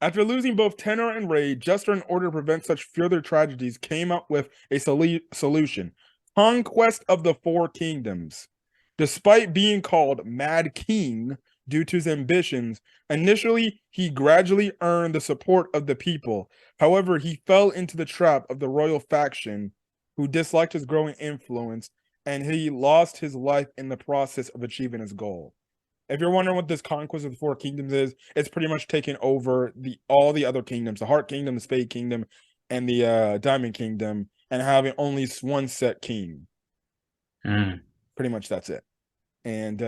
After losing both Tenor and Ray, Jester, in order to prevent such further tragedies, came up with a solution: conquest of the Four Kingdoms. Despite being called Mad King due to his ambitions, initially he gradually earned the support of the people. However, he fell into the trap of the royal faction, who disliked his growing influence, and he lost his life in the process of achieving his goal. If you're wondering what this conquest of the Four Kingdoms is, it's pretty much taking over all the other kingdoms, the Heart Kingdom, the Spade Kingdom, and the Diamond Kingdom, and having only one set king. Pretty much that's it. And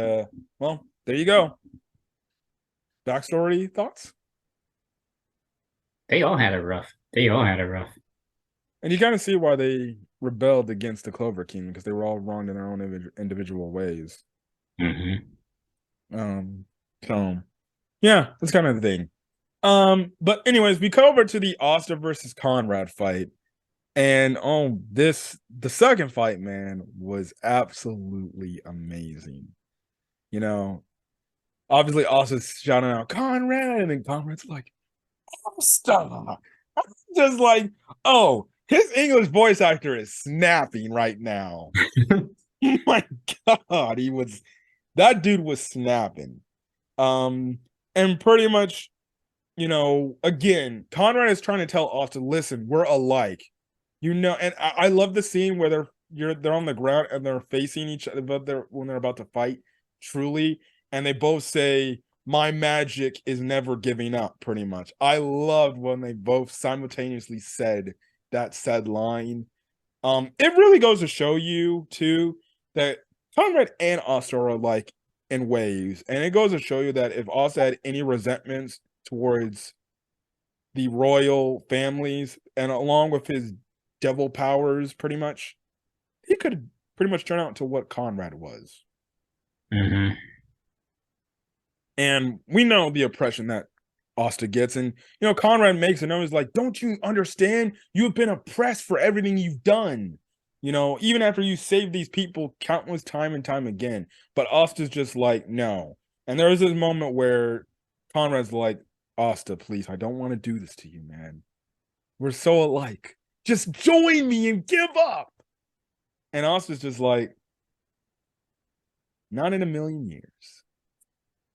well, there you go. Backstory thoughts? They all had it rough. They all had it rough. And you kind of see why they rebelled against the Clover King, because they were all wronged in their own individual ways. So yeah, that's kind of the thing. But anyways, we come over to the Asta versus Conrad fight. And the second fight, man, was absolutely amazing. You know, obviously Asta's shouting out Conrad, and then Conrad's like, Asta. I'm just like, oh, his English voice actor is snapping right now. Oh my God, that dude was snapping. And pretty much, again, Conrad is trying to tell Austin, listen, we're alike. And I love the scene where they're on the ground and they're facing each other, but when they're about to fight, truly, and they both say, my magic is never giving up, pretty much. I loved when they both simultaneously said that said line. It really goes to show you, too, that Conrad and Asta are alike in ways. And it goes to show you that if Asta had any resentments towards the royal families, and along with his devil powers, pretty much, he could pretty much turn out to what Conrad was. And we know the oppression that Asta gets. And, Conrad makes it known. He's like, don't you understand? You've been oppressed for everything you've done. Even after you saved these people countless time and time again. But Asta's just like, no. And there was this moment where Conrad's like, Asta, please, I don't want to do this to you, man. We're so alike. Just join me and give up. And Asta's just like, not in a million years.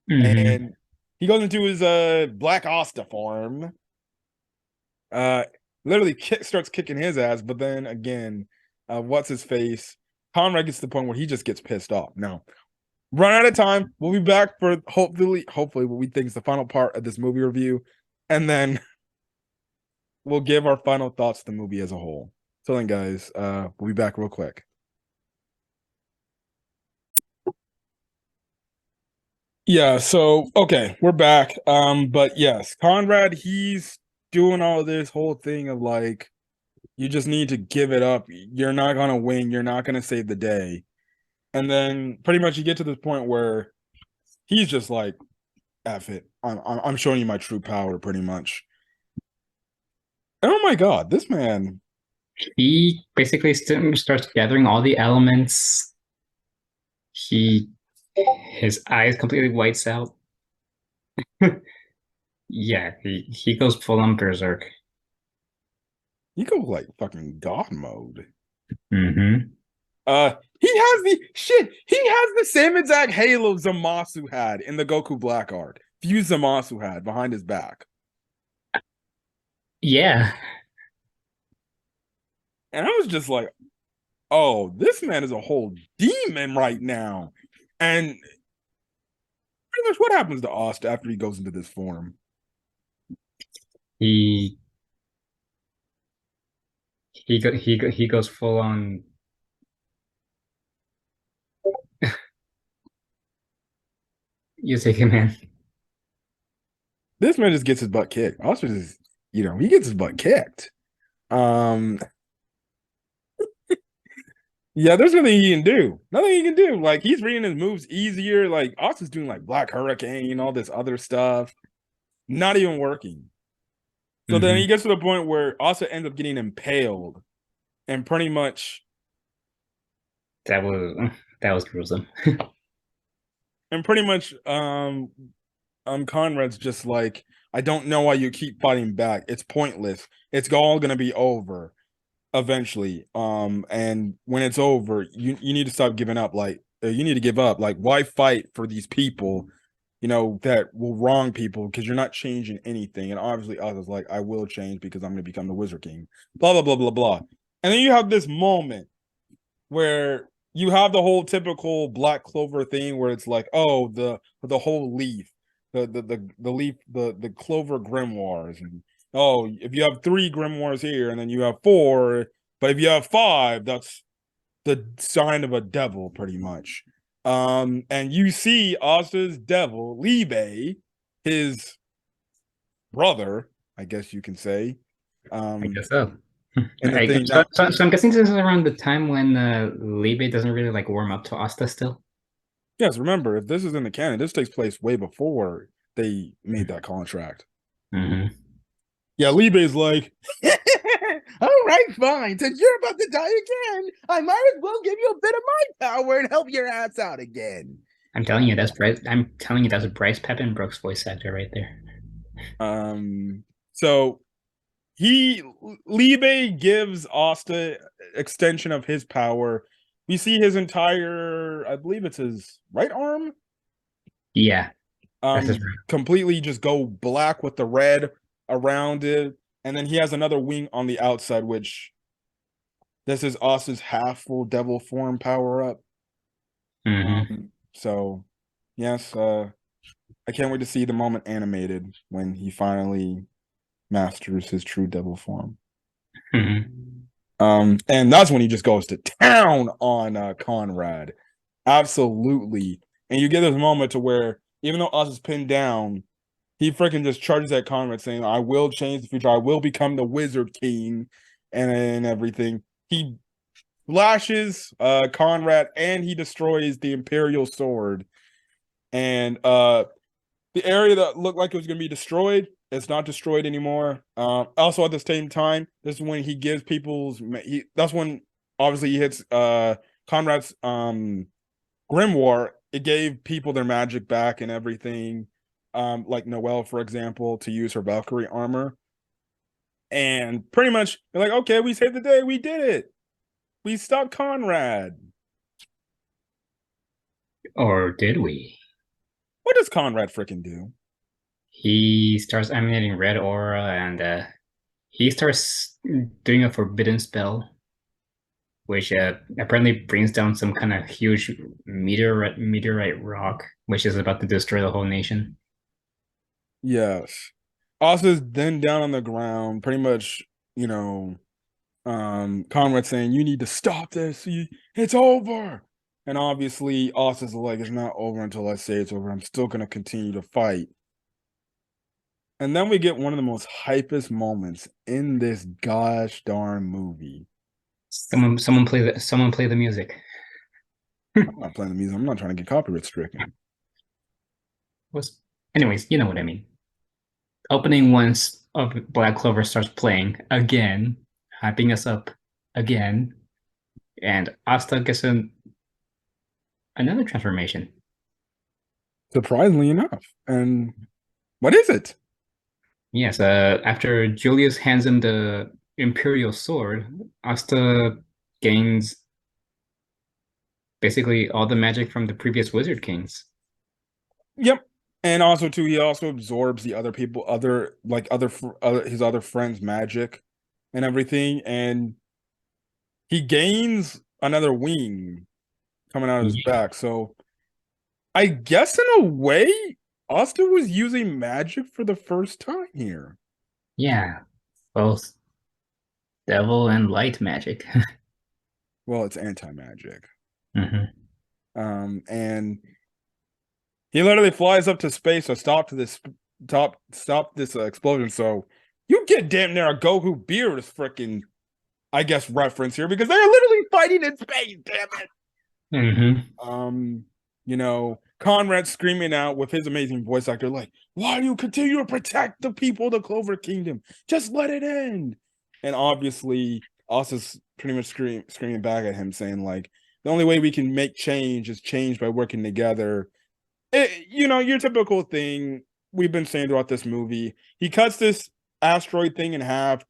And he goes into his Black Asta form. Literally starts kicking his ass, but then again, what's his face? Conrad gets to the point where he just gets pissed off. Now, run out of time. We'll be back for hopefully what we think is the final part of this movie review, and then we'll give our final thoughts to the movie as a whole. So then, guys, we'll be back real quick. Yeah, so okay, we're back. But yes, Conrad, he's doing all this whole thing of like, you just need to give it up. You're not gonna win. You're not gonna save the day. And then pretty much you get to this point where he's just like, F it. I'm showing you my true power, pretty much. And oh my God, this man. He basically starts gathering all the elements. His eyes completely whites out. Yeah, he goes full on berserk. He goes like fucking God mode. He has the same exact halo Zamasu had in the Goku Black Arc. Fuse Zamasu had behind his back. Yeah. And I was just like, oh, this man is a whole demon right now. And pretty much what happens to Asta after he goes into this form? He goes full on. You take it, man. This man just gets his butt kicked. Asta just, he gets his butt kicked. Yeah, there's nothing he can do. Nothing he can do. Like, he's reading his moves easier. Like, Asta's doing like Black Hurricane and all this other stuff. Not even working. So then he gets to the point where Asta ends up getting impaled. And pretty much that was That was gruesome. And pretty much, Conrad's just like, I don't know why you keep fighting back. It's pointless. It's all gonna be over eventually. And when it's over, you need to stop giving up. Like, you need to give up. Like, why fight for these people, that will wrong people because you're not changing anything. And obviously, Oz is like, I will change because I'm gonna become the Wizard King. Blah blah blah blah blah. And then you have this moment where you have the whole typical Black Clover thing where it's like, oh, the whole leaf, the leaf, the Clover grimoires, and oh, if you have 3 grimoires here and then you have 4, but if you have 5, that's the sign of a devil, pretty much. And you see Asta's devil, Libe, his brother, I guess you can say. I Um, guess so. and the thing So, now, so I'm guessing this is around the time when Libe doesn't really like warm up to Asta still. yes, remember, if this is in the canon, this takes place way before they made that contract. Mm-hmm. Yeah, Libe's like, all right, fine. Since you're about to die again, I might as well give you a bit of my power and help your ass out again. I'm telling you, that's Bryce. I'm telling you, that's Bryce Peppenbrook's voice actor right there. So he Libe gives Asta extension of his power. We see his entire, I believe it's his right arm, Yeah, that's his. completely just go black with the red around it. And then he has another wing on the outside, which this is Asta's half full devil form power up. Mm-hmm. So yes, I can't wait to see the moment animated when he finally masters his true devil form. Mm-hmm. And that's when he just goes to town on Conrad. Absolutely. And you get this moment to where even though Oz is pinned down, he freaking just charges at Conrad saying, I will change the future. I will become the Wizard King and everything. He lashes Conrad and he destroys the Imperial Sword. And the area that looked like it was going to be destroyed, it's not destroyed anymore. Also at the same time, this is when he gives that's when obviously he hits Conrad's grimoire. It gave people their magic back and everything. Like Noelle, for example, to use her Valkyrie armor. And pretty much they're like, okay, we saved the day, we did it. We stopped Conrad. Or did we? What does Conrad freaking do? He starts emanating red aura, and he starts doing a forbidden spell, which apparently brings down some kind of huge meteorite rock, which is about to destroy the whole nation. Yes. Asa's then down on the ground, pretty much, Conrad saying, you need to stop this. It's over. And obviously, Asa's like, it's not over until I say it's over. I'm still going to continue to fight. And then we get one of the most hypest moments in this gosh darn movie. Someone play the music. I'm not playing the music. I'm not trying to get copyright stricken. Was Anyways, you know what I mean. Opening once of Black Clover starts playing again, hyping us up again, and Asta gets another transformation. Surprisingly enough. And what is it? Yes, after Julius hands him the Imperial Sword, Asta gains basically all the magic from the previous Wizard Kings. Yep. And also too, he also absorbs the other people, his other friends' magic and everything, and he gains another wing coming out of his Yeah, back. So I guess in a way, Austin was using magic for the first time here. yeah, both devil and light magic. Well, it's anti-magic. Hmm. And he literally flies up to space to stop this explosion. So you get damn near a Goku Beerus freaking, I guess, reference here because they're literally fighting in space. Damn it. Hmm. Conrad screaming out with his amazing voice actor, like, why do you continue to protect the people of the Clover Kingdom? Just let it end. And obviously, Asa's pretty much screaming back at him, saying, like, The only way we can make change is change by working together. Your typical thing we've been saying throughout this movie. He cuts this asteroid thing in half,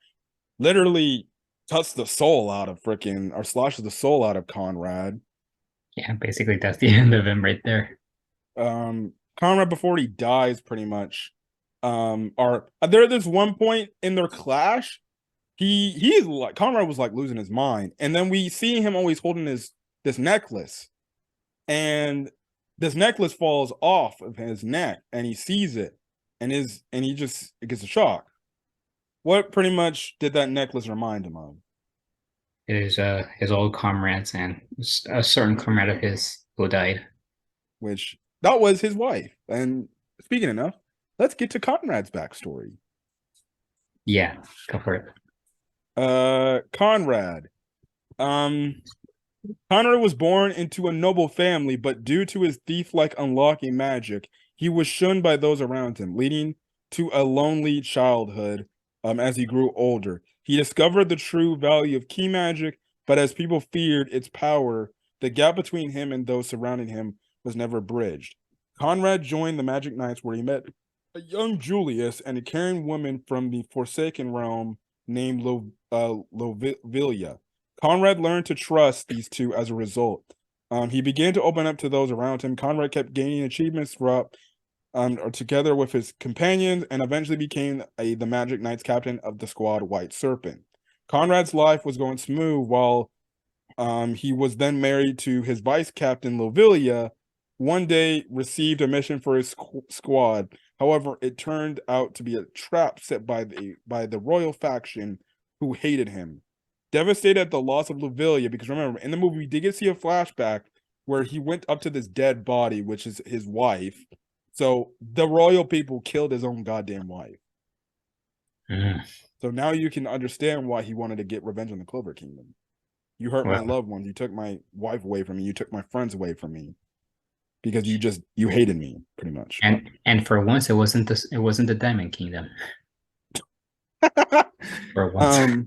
literally cuts the soul out of freaking, or slashes the soul out of Conrad. Yeah, basically that's the end of him right there. Conrad, before he dies, pretty much, are there this one point in their clash, he's like, Conrad was like losing his mind, and then we see him always holding this necklace, and this necklace falls off of his neck, and he sees it, and he just, it gets a shock. What pretty much did that necklace remind him of? His old comrades and a certain comrade of his who died. Which that was his wife. And speaking enough, let's get to Conrad's backstory. Yeah, go for it. Conrad. Um, Conrad was born into a noble family, but due to his thief-like unlocking magic, he was shunned by those around him, leading to a lonely childhood. As he grew older, he discovered the true value of key magic, but as people feared its power, the gap between him and those surrounding him was never bridged. Conrad joined the Magic Knights, where he met a young Julius and a caring woman from the Forsaken Realm named Lovilia. Conrad learned to trust these two as a result. He began to open up to those around him. Conrad kept gaining achievements throughout, or together with his companions, and eventually became the Magic Knights captain of the squad White Serpent. Conrad's life was going smooth while he was then married to his vice captain Lovilia. One day received a mission for his squad. However, it turned out to be a trap set by the royal faction who hated him. Devastated at the loss of Lovilia, because remember, in the movie, we did get to see a flashback where he went up to this dead body, which is his wife. So the royal people killed his own goddamn wife. Mm. So now you can understand why he wanted to get revenge on the Clover Kingdom. You hurt my Well, loved ones. You took my wife away from me. You took my friends away from me because you hated me, pretty much. and for once it wasn't the Diamond Kingdom. For once.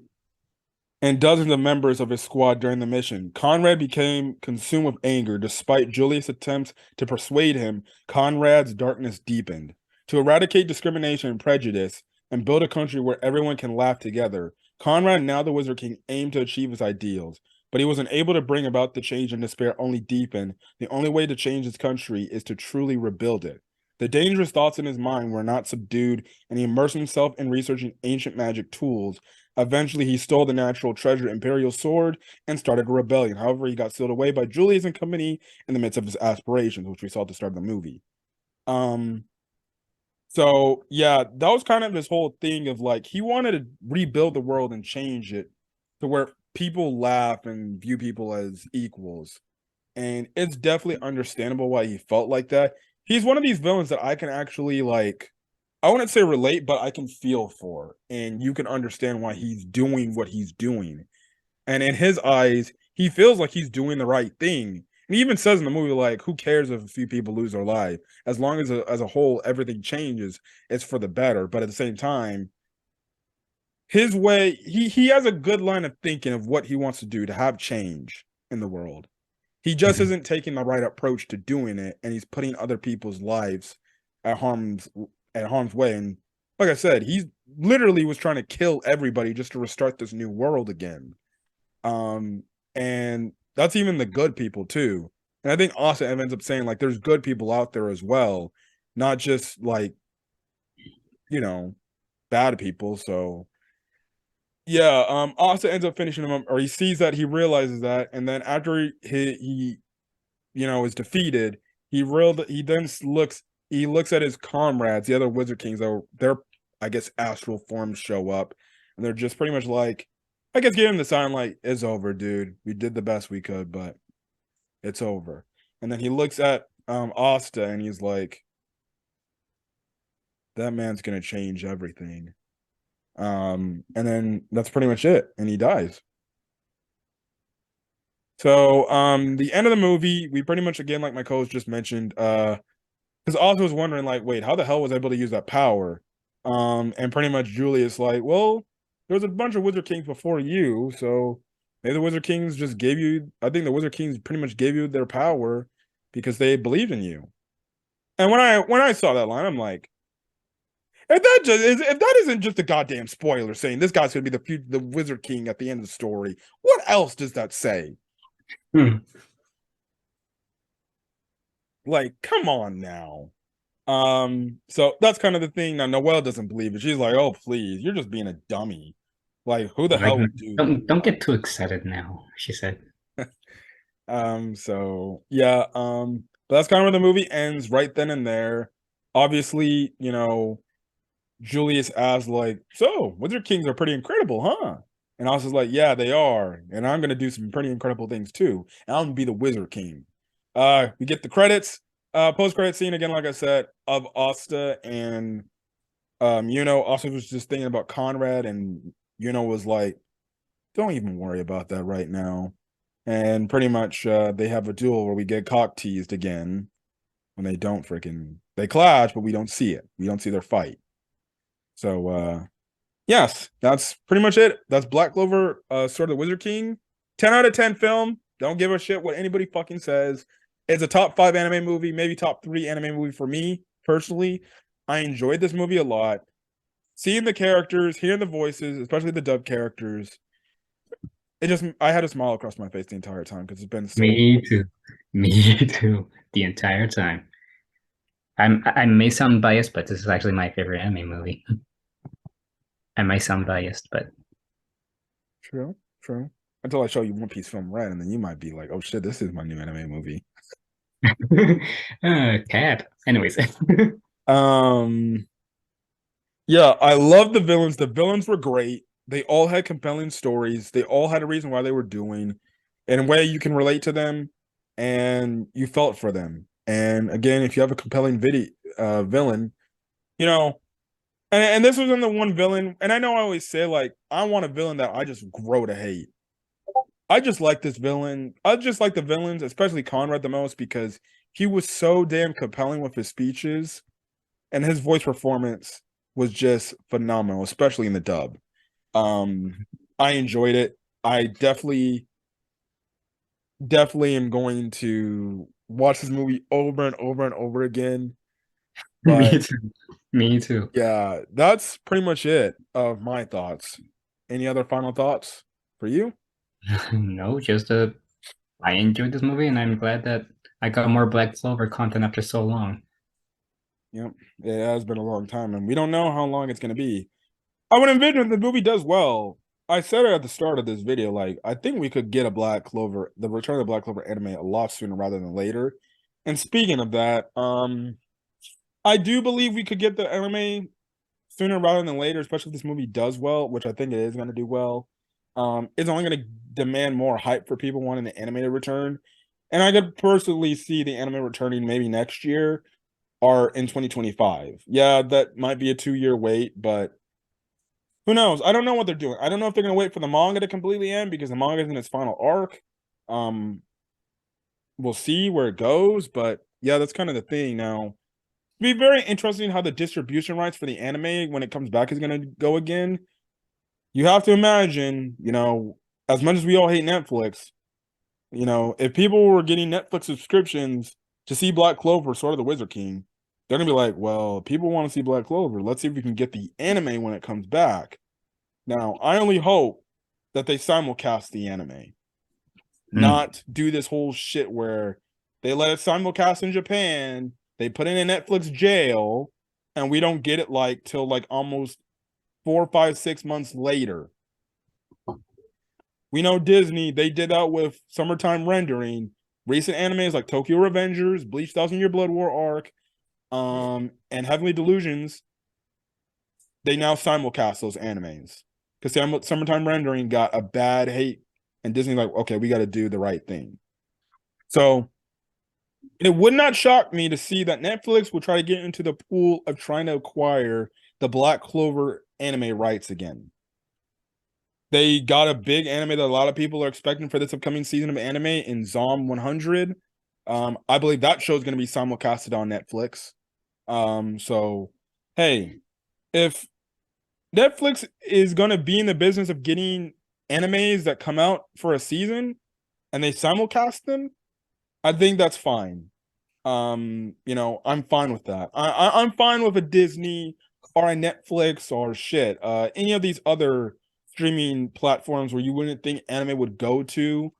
And dozens of members of his squad during the mission. Conrad became consumed with anger. Despite Julius' attempts to persuade him, Conrad's darkness deepened. To eradicate discrimination and prejudice and build a country where everyone can laugh together, Conrad, now the Wizard King, aimed to achieve his ideals. But he was unable to bring about the change, and despair only deepened. The only way to change his country is to truly rebuild it. The dangerous thoughts in his mind were not subdued, and he immersed himself in researching ancient magic tools. Eventually, he stole the natural treasure Imperial Sword and started a rebellion. However, he got sealed away by Julius and company in the midst of his aspirations, which we saw at the start of the movie. So yeah, that was kind of his whole thing of like, he wanted to rebuild the world and change it to where people laugh and view people as equals. And it's definitely understandable why he felt like that. He's one of these villains that I can actually like, I wouldn't say relate, but I can feel for, and you can understand why he's doing what he's doing. And in his eyes, he feels like he's doing the right thing. And he even says in the movie, like, who cares if a few people lose their life? As long as a whole, everything changes, it's for the better. But at the same time, his way, he has a good line of thinking of what he wants to do to have change in the world. He just Mhm. isn't taking the right approach to doing it, and he's putting other people's lives at harm's way. And like I said, he literally was trying to kill everybody just to restart this new world again. And that's even the good people too. And I think Austin ends up saying like there's good people out there as well, not just like, you know, bad people. So yeah, Austin ends up finishing him up, or he sees that, he realizes that, and then after he is defeated, he looks at his comrades, the other Wizard Kings, their I guess astral forms show up, and they're just pretty much like, I guess, give him the sign like, it's over, dude. We did the best we could, but it's over. And then he looks at Asta and he's like, that man's gonna change everything. And then that's pretty much it, and he dies. So the end of the movie, we pretty much, again, like my co-host just mentioned, because Oz was wondering, like, wait, how the hell was I able to use that power? And pretty much Julius, like, well, there was a bunch of Wizard Kings before you, so Maybe the Wizard Kings just gave you. I think the Wizard Kings pretty much gave you their power because they believed in you. And when I saw that line, I'm like, if that isn't just a goddamn spoiler saying this guy's gonna be the Wizard King at the end of the story, what else does that say? Hmm. Like, come on now. So that's kind of the thing. Now Noelle doesn't believe it. She's like, "Oh, please, you're just being a dummy. Like, who the Like, hell would do don't get too excited now, she said. that?" So yeah, but that's kind of where the movie ends right then and there. Obviously, Julius asked, like, "So, Wizard Kings are pretty incredible, huh?" And I was just like, "Yeah, they are. And I'm gonna do some pretty incredible things too. And I'm gonna be the Wizard King." We get the credits, post-credit scene again, like I said, of Asta and Asta was just thinking about Conrad, and was like, "Don't even worry about that right now." And pretty much they have a duel where we get cock teased again when they clash, but we don't see it. We don't see their fight. So yes, that's pretty much it. That's Black Clover, Sword of the Wizard King. 10 out of 10 film. Don't give a shit what anybody fucking says. It's a top 5 anime movie, maybe top 3 anime movie for me personally. I enjoyed this movie a lot. Seeing the characters, hearing the voices, especially the dub characters, I had a smile across my face the entire time because it's been so long. Me too. Me too. The entire time. I may sound biased, but this is actually my favorite anime movie. I might sound biased, but True, true. Until I show you One Piece Film Red, and then you might be like, "Oh shit, this is my new anime movie." cat. Anyways. Um, yeah, I love the villains. The villains were great. They all had compelling stories. They all had a reason why they were doing, in a way you can relate to them, and you felt for them. And again, if you have a compelling villain, you know, and this wasn't the one villain. And I know I always say like, I want a villain that I just grow to hate. I just like this villain. I just like the villains, especially Conrad the most, because he was so damn compelling with his speeches, and his voice performance was just phenomenal, especially in the dub. Um, I enjoyed it. I definitely am going to watch this movie over and over and over again. Me But too. Me too. yeah, that's pretty much it of my thoughts. Any other final thoughts for you? No, just I enjoyed this movie and I'm glad that I got more Black Clover content after so long. Yep, it has been a long time, and we don't know how long it's going to be. I would envision if the movie does well. I said it at the start of this video, like I think we could get the Return of the Black Clover anime a lot sooner rather than later. And speaking of that, I do believe we could get the anime sooner rather than later, especially if this movie does well, which I think it is going to do well. It's only going to demand more hype for people wanting the anime to return. And I could personally see the anime returning maybe next year or in 2025. Yeah, that might be a 2-year wait, but who knows? I don't know what they're doing. I don't know if they're going to wait for the manga to completely end because the manga is in its final arc. Um, we'll see where it goes, but yeah, that's kind of the thing now. It'll be very interesting how the distribution rights for the anime when it comes back is going to go again. You have to imagine, as much as we all hate Netflix, if people were getting Netflix subscriptions to see Black Clover, Sword of the Wizard King, they're gonna be like, well, people want to see Black Clover. Let's see if we can get the anime when it comes back. Now, I only hope that they simulcast the anime, Hmm. not do this whole shit where they let it simulcast in Japan, they put it in Netflix jail, and we don't get it like till like almost 4, 5, 6 months later. We know Disney, they did that with summertime rendering. Recent animes like Tokyo Revengers, Bleach Thousand Year Blood War arc, and Heavenly Delusions, they now simulcast those animes. Because summertime rendering got a bad hate, and Disney like, okay, we got to do the right thing. So it would not shock me to see that Netflix will try to get into the pool of trying to acquire the Black Clover anime rights again. They got a big anime that a lot of people are expecting for this upcoming season of anime in Zom 100. I believe that show is going to be simulcasted on Netflix. So hey, if Netflix is going to be in the business of getting animes that come out for a season and they simulcast them, I think that's fine. I'm fine with that. I'm fine with a Disney or a Netflix or shit. Any of these other streaming platforms where you wouldn't think anime would go to,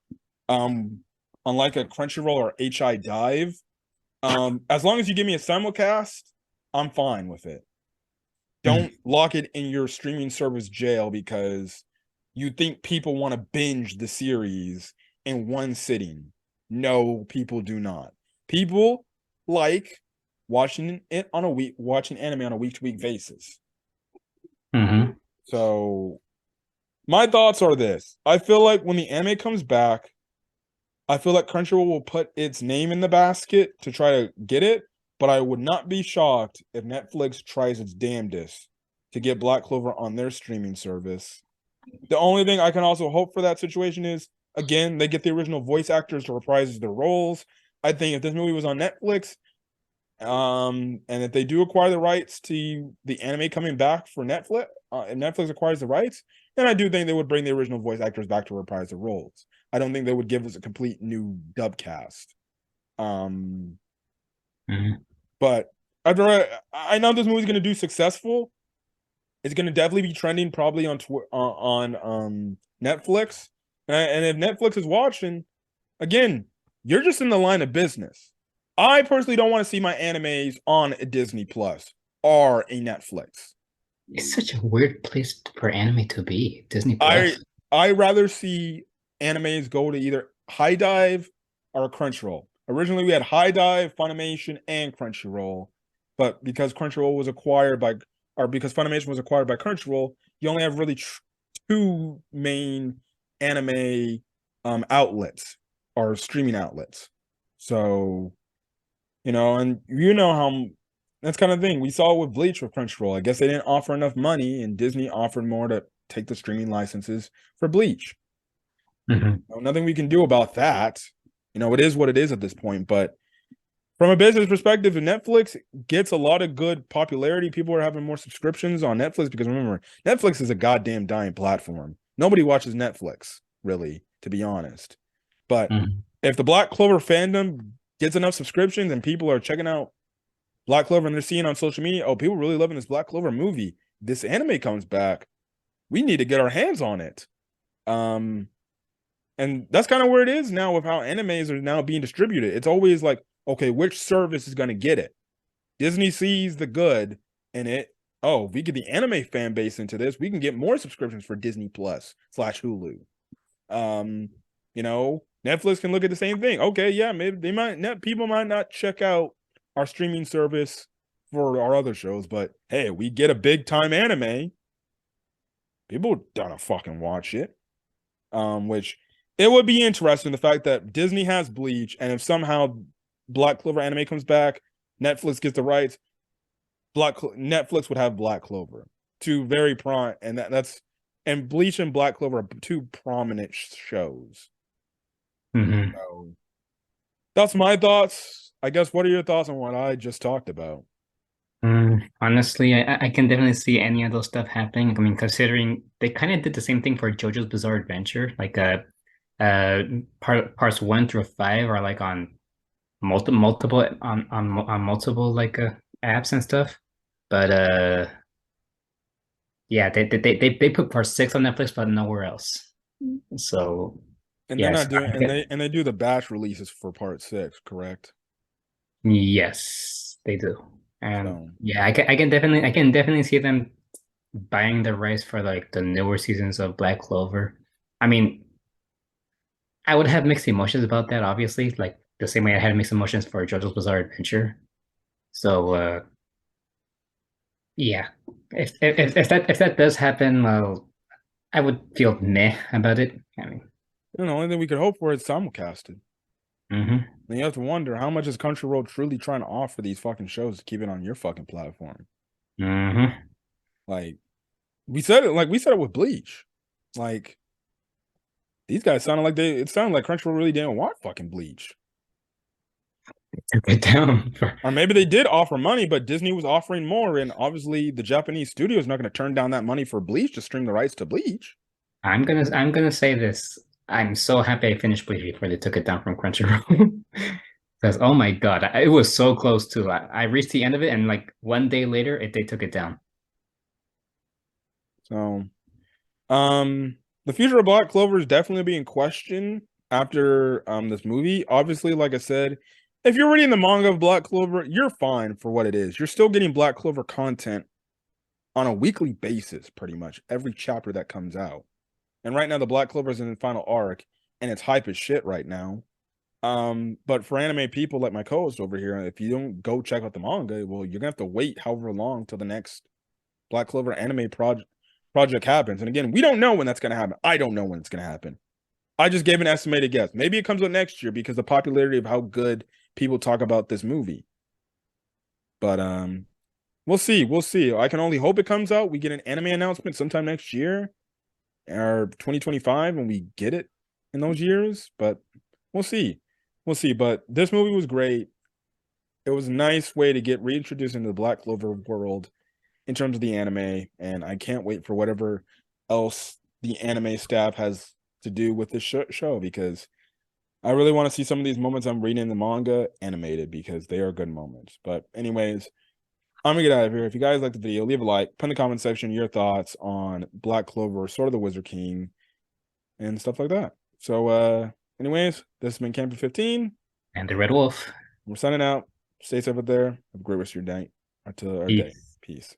um, on like a Crunchyroll or HI Dive. As long as you give me a simulcast, I'm fine with it. Mm. Don't lock it in your streaming service jail because you think people want to binge the series in one sitting. No, people do not. People like watching anime on a week to week basis. Mm-hmm. So my thoughts are this. I feel like when the anime comes back, I feel like Crunchyroll will put its name in the basket to try to get it, but I would not be shocked if Netflix tries its damnedest to get Black Clover on their streaming service. The only thing I can also hope for that situation is, again, they get the original voice actors to reprise their roles. I think if this movie was on Netflix, and if they do acquire the rights to the anime coming back for Netflix, and Netflix acquires the rights, then I do think they would bring the original voice actors back to reprise their roles. I don't think they would give us a complete new dub cast. Um, Mm-hmm. but after I know this movie's going to do successful, it's going to definitely be trending probably on Netflix. And if Netflix is watching, again, you're just in the line of business. I personally don't want to see my animes on a Disney Plus or a Netflix. It's such a weird place for anime to be. Disney I Plus. I rather see animes go to either High Dive or Crunchyroll. Originally, we had High Dive, Funimation, and Crunchyroll, but because Crunchyroll was acquired by, or because Funimation was acquired by Crunchyroll, you only have really two main anime outlets or streaming outlets. So and how that's kind of thing we saw with Bleach with Crunchyroll. I guess they didn't offer enough money, and Disney offered more to take the streaming licenses for Bleach. Mm-hmm. Nothing we can do about that. It is what it is at this point. But from a business perspective, Netflix gets a lot of good popularity. People are having more subscriptions on Netflix because remember, Netflix is a goddamn dying platform. Nobody watches Netflix, really, to be honest. But Mm-hmm. if the Black Clover fandom gets enough subscriptions and people are checking out Black Clover and they're seeing on social media, oh, people really loving this Black Clover movie. This anime comes back. We need to get our hands on it. And that's kind of where it is now with how animes are now being distributed. It's always like, okay, which service is going to get it? Disney sees the good in it. Oh, if we get the anime fan base into this, we can get more subscriptions for Disney Plus / Hulu. Um, Netflix can look at the same thing. Okay, yeah, maybe people might not check out our streaming service for our other shows, but hey, we get a big time anime. People don't fucking watch it. Which it would be interesting the fact that Disney has Bleach, and if somehow Black Clover anime comes back, Netflix gets the rights. Netflix would have Black Clover, two very and Bleach and Black Clover are two prominent shows. Mm-hmm. So that's my thoughts. I guess. What are your thoughts on what I just talked about? Honestly, I can definitely see any of those stuff happening. I mean, considering they kind of did the same thing for JoJo's Bizarre Adventure, like uh parts 1 through 5 are like on multiple on multiple like apps and stuff. But yeah, they put part 6 on Netflix, but nowhere else. So And they're yes, not doing, and they do the batch releases for part 6, correct? yes, they do. And So yeah, I can definitely see them buying the rights for like the newer seasons of Black Clover. I mean, I would have mixed emotions about that, obviously, like the same way I had mixed emotions for JoJo's Bizarre Adventure. So yeah, if that does happen, well, I would feel meh about it. I mean, the only thing we could hope for is simulcasted. hmm And you have to wonder how much is Crunchyroll truly trying to offer these fucking shows to keep it on your fucking platform. hmm Like we said it with Bleach. Like these guys it sounded like Crunchyroll really didn't want fucking Bleach. took it down for Or maybe they did offer money, but Disney was offering more, and obviously the Japanese studio is not going to turn down that money for Bleach to stream the rights to Bleach. I'm gonna say this. I'm so happy I finished Bleach before they took it down from Crunchyroll. Because oh my God, it was so close too. I reached the end of it, and like one day later, they took it down. So, the future of Black Clover is definitely being questioned after this movie. Obviously, like I said, if you're reading the manga of Black Clover, you're fine for what it is. You're still getting Black Clover content on a weekly basis, pretty much every chapter that comes out. And right now, the Black Clover is in the final arc, and it's hype as shit right now. But for anime people like my co-host over here, if you don't go check out the manga, well, you're gonna have to wait however long till the next Black Clover anime project happens. And again, we don't know when that's gonna happen. I don't know when it's gonna happen. I just gave an estimated guess. Maybe it comes out next year because the popularity of how good people talk about this movie. But we'll see. We'll see. I can only hope it comes out. We get an anime announcement sometime next year or 2025 when we get it in those years. But we'll see. We'll see. But this movie was great. It was a nice way to get reintroduced into the Black Clover world in terms of the anime, and I can't wait for whatever else the anime staff has to do with this show because I really want to see some of these moments I'm reading in the manga animated because they are good moments. But anyways, I'm gonna get out of here. If you guys like the video, leave a like, put in the comment section your thoughts on Black Clover, Sword of the Wizard King, and stuff like that. So anyways, this has been Camper 15. And the Red Wolf. We're signing out. Stay safe out there. Have a great rest of your day. Or day. Peace. Peace.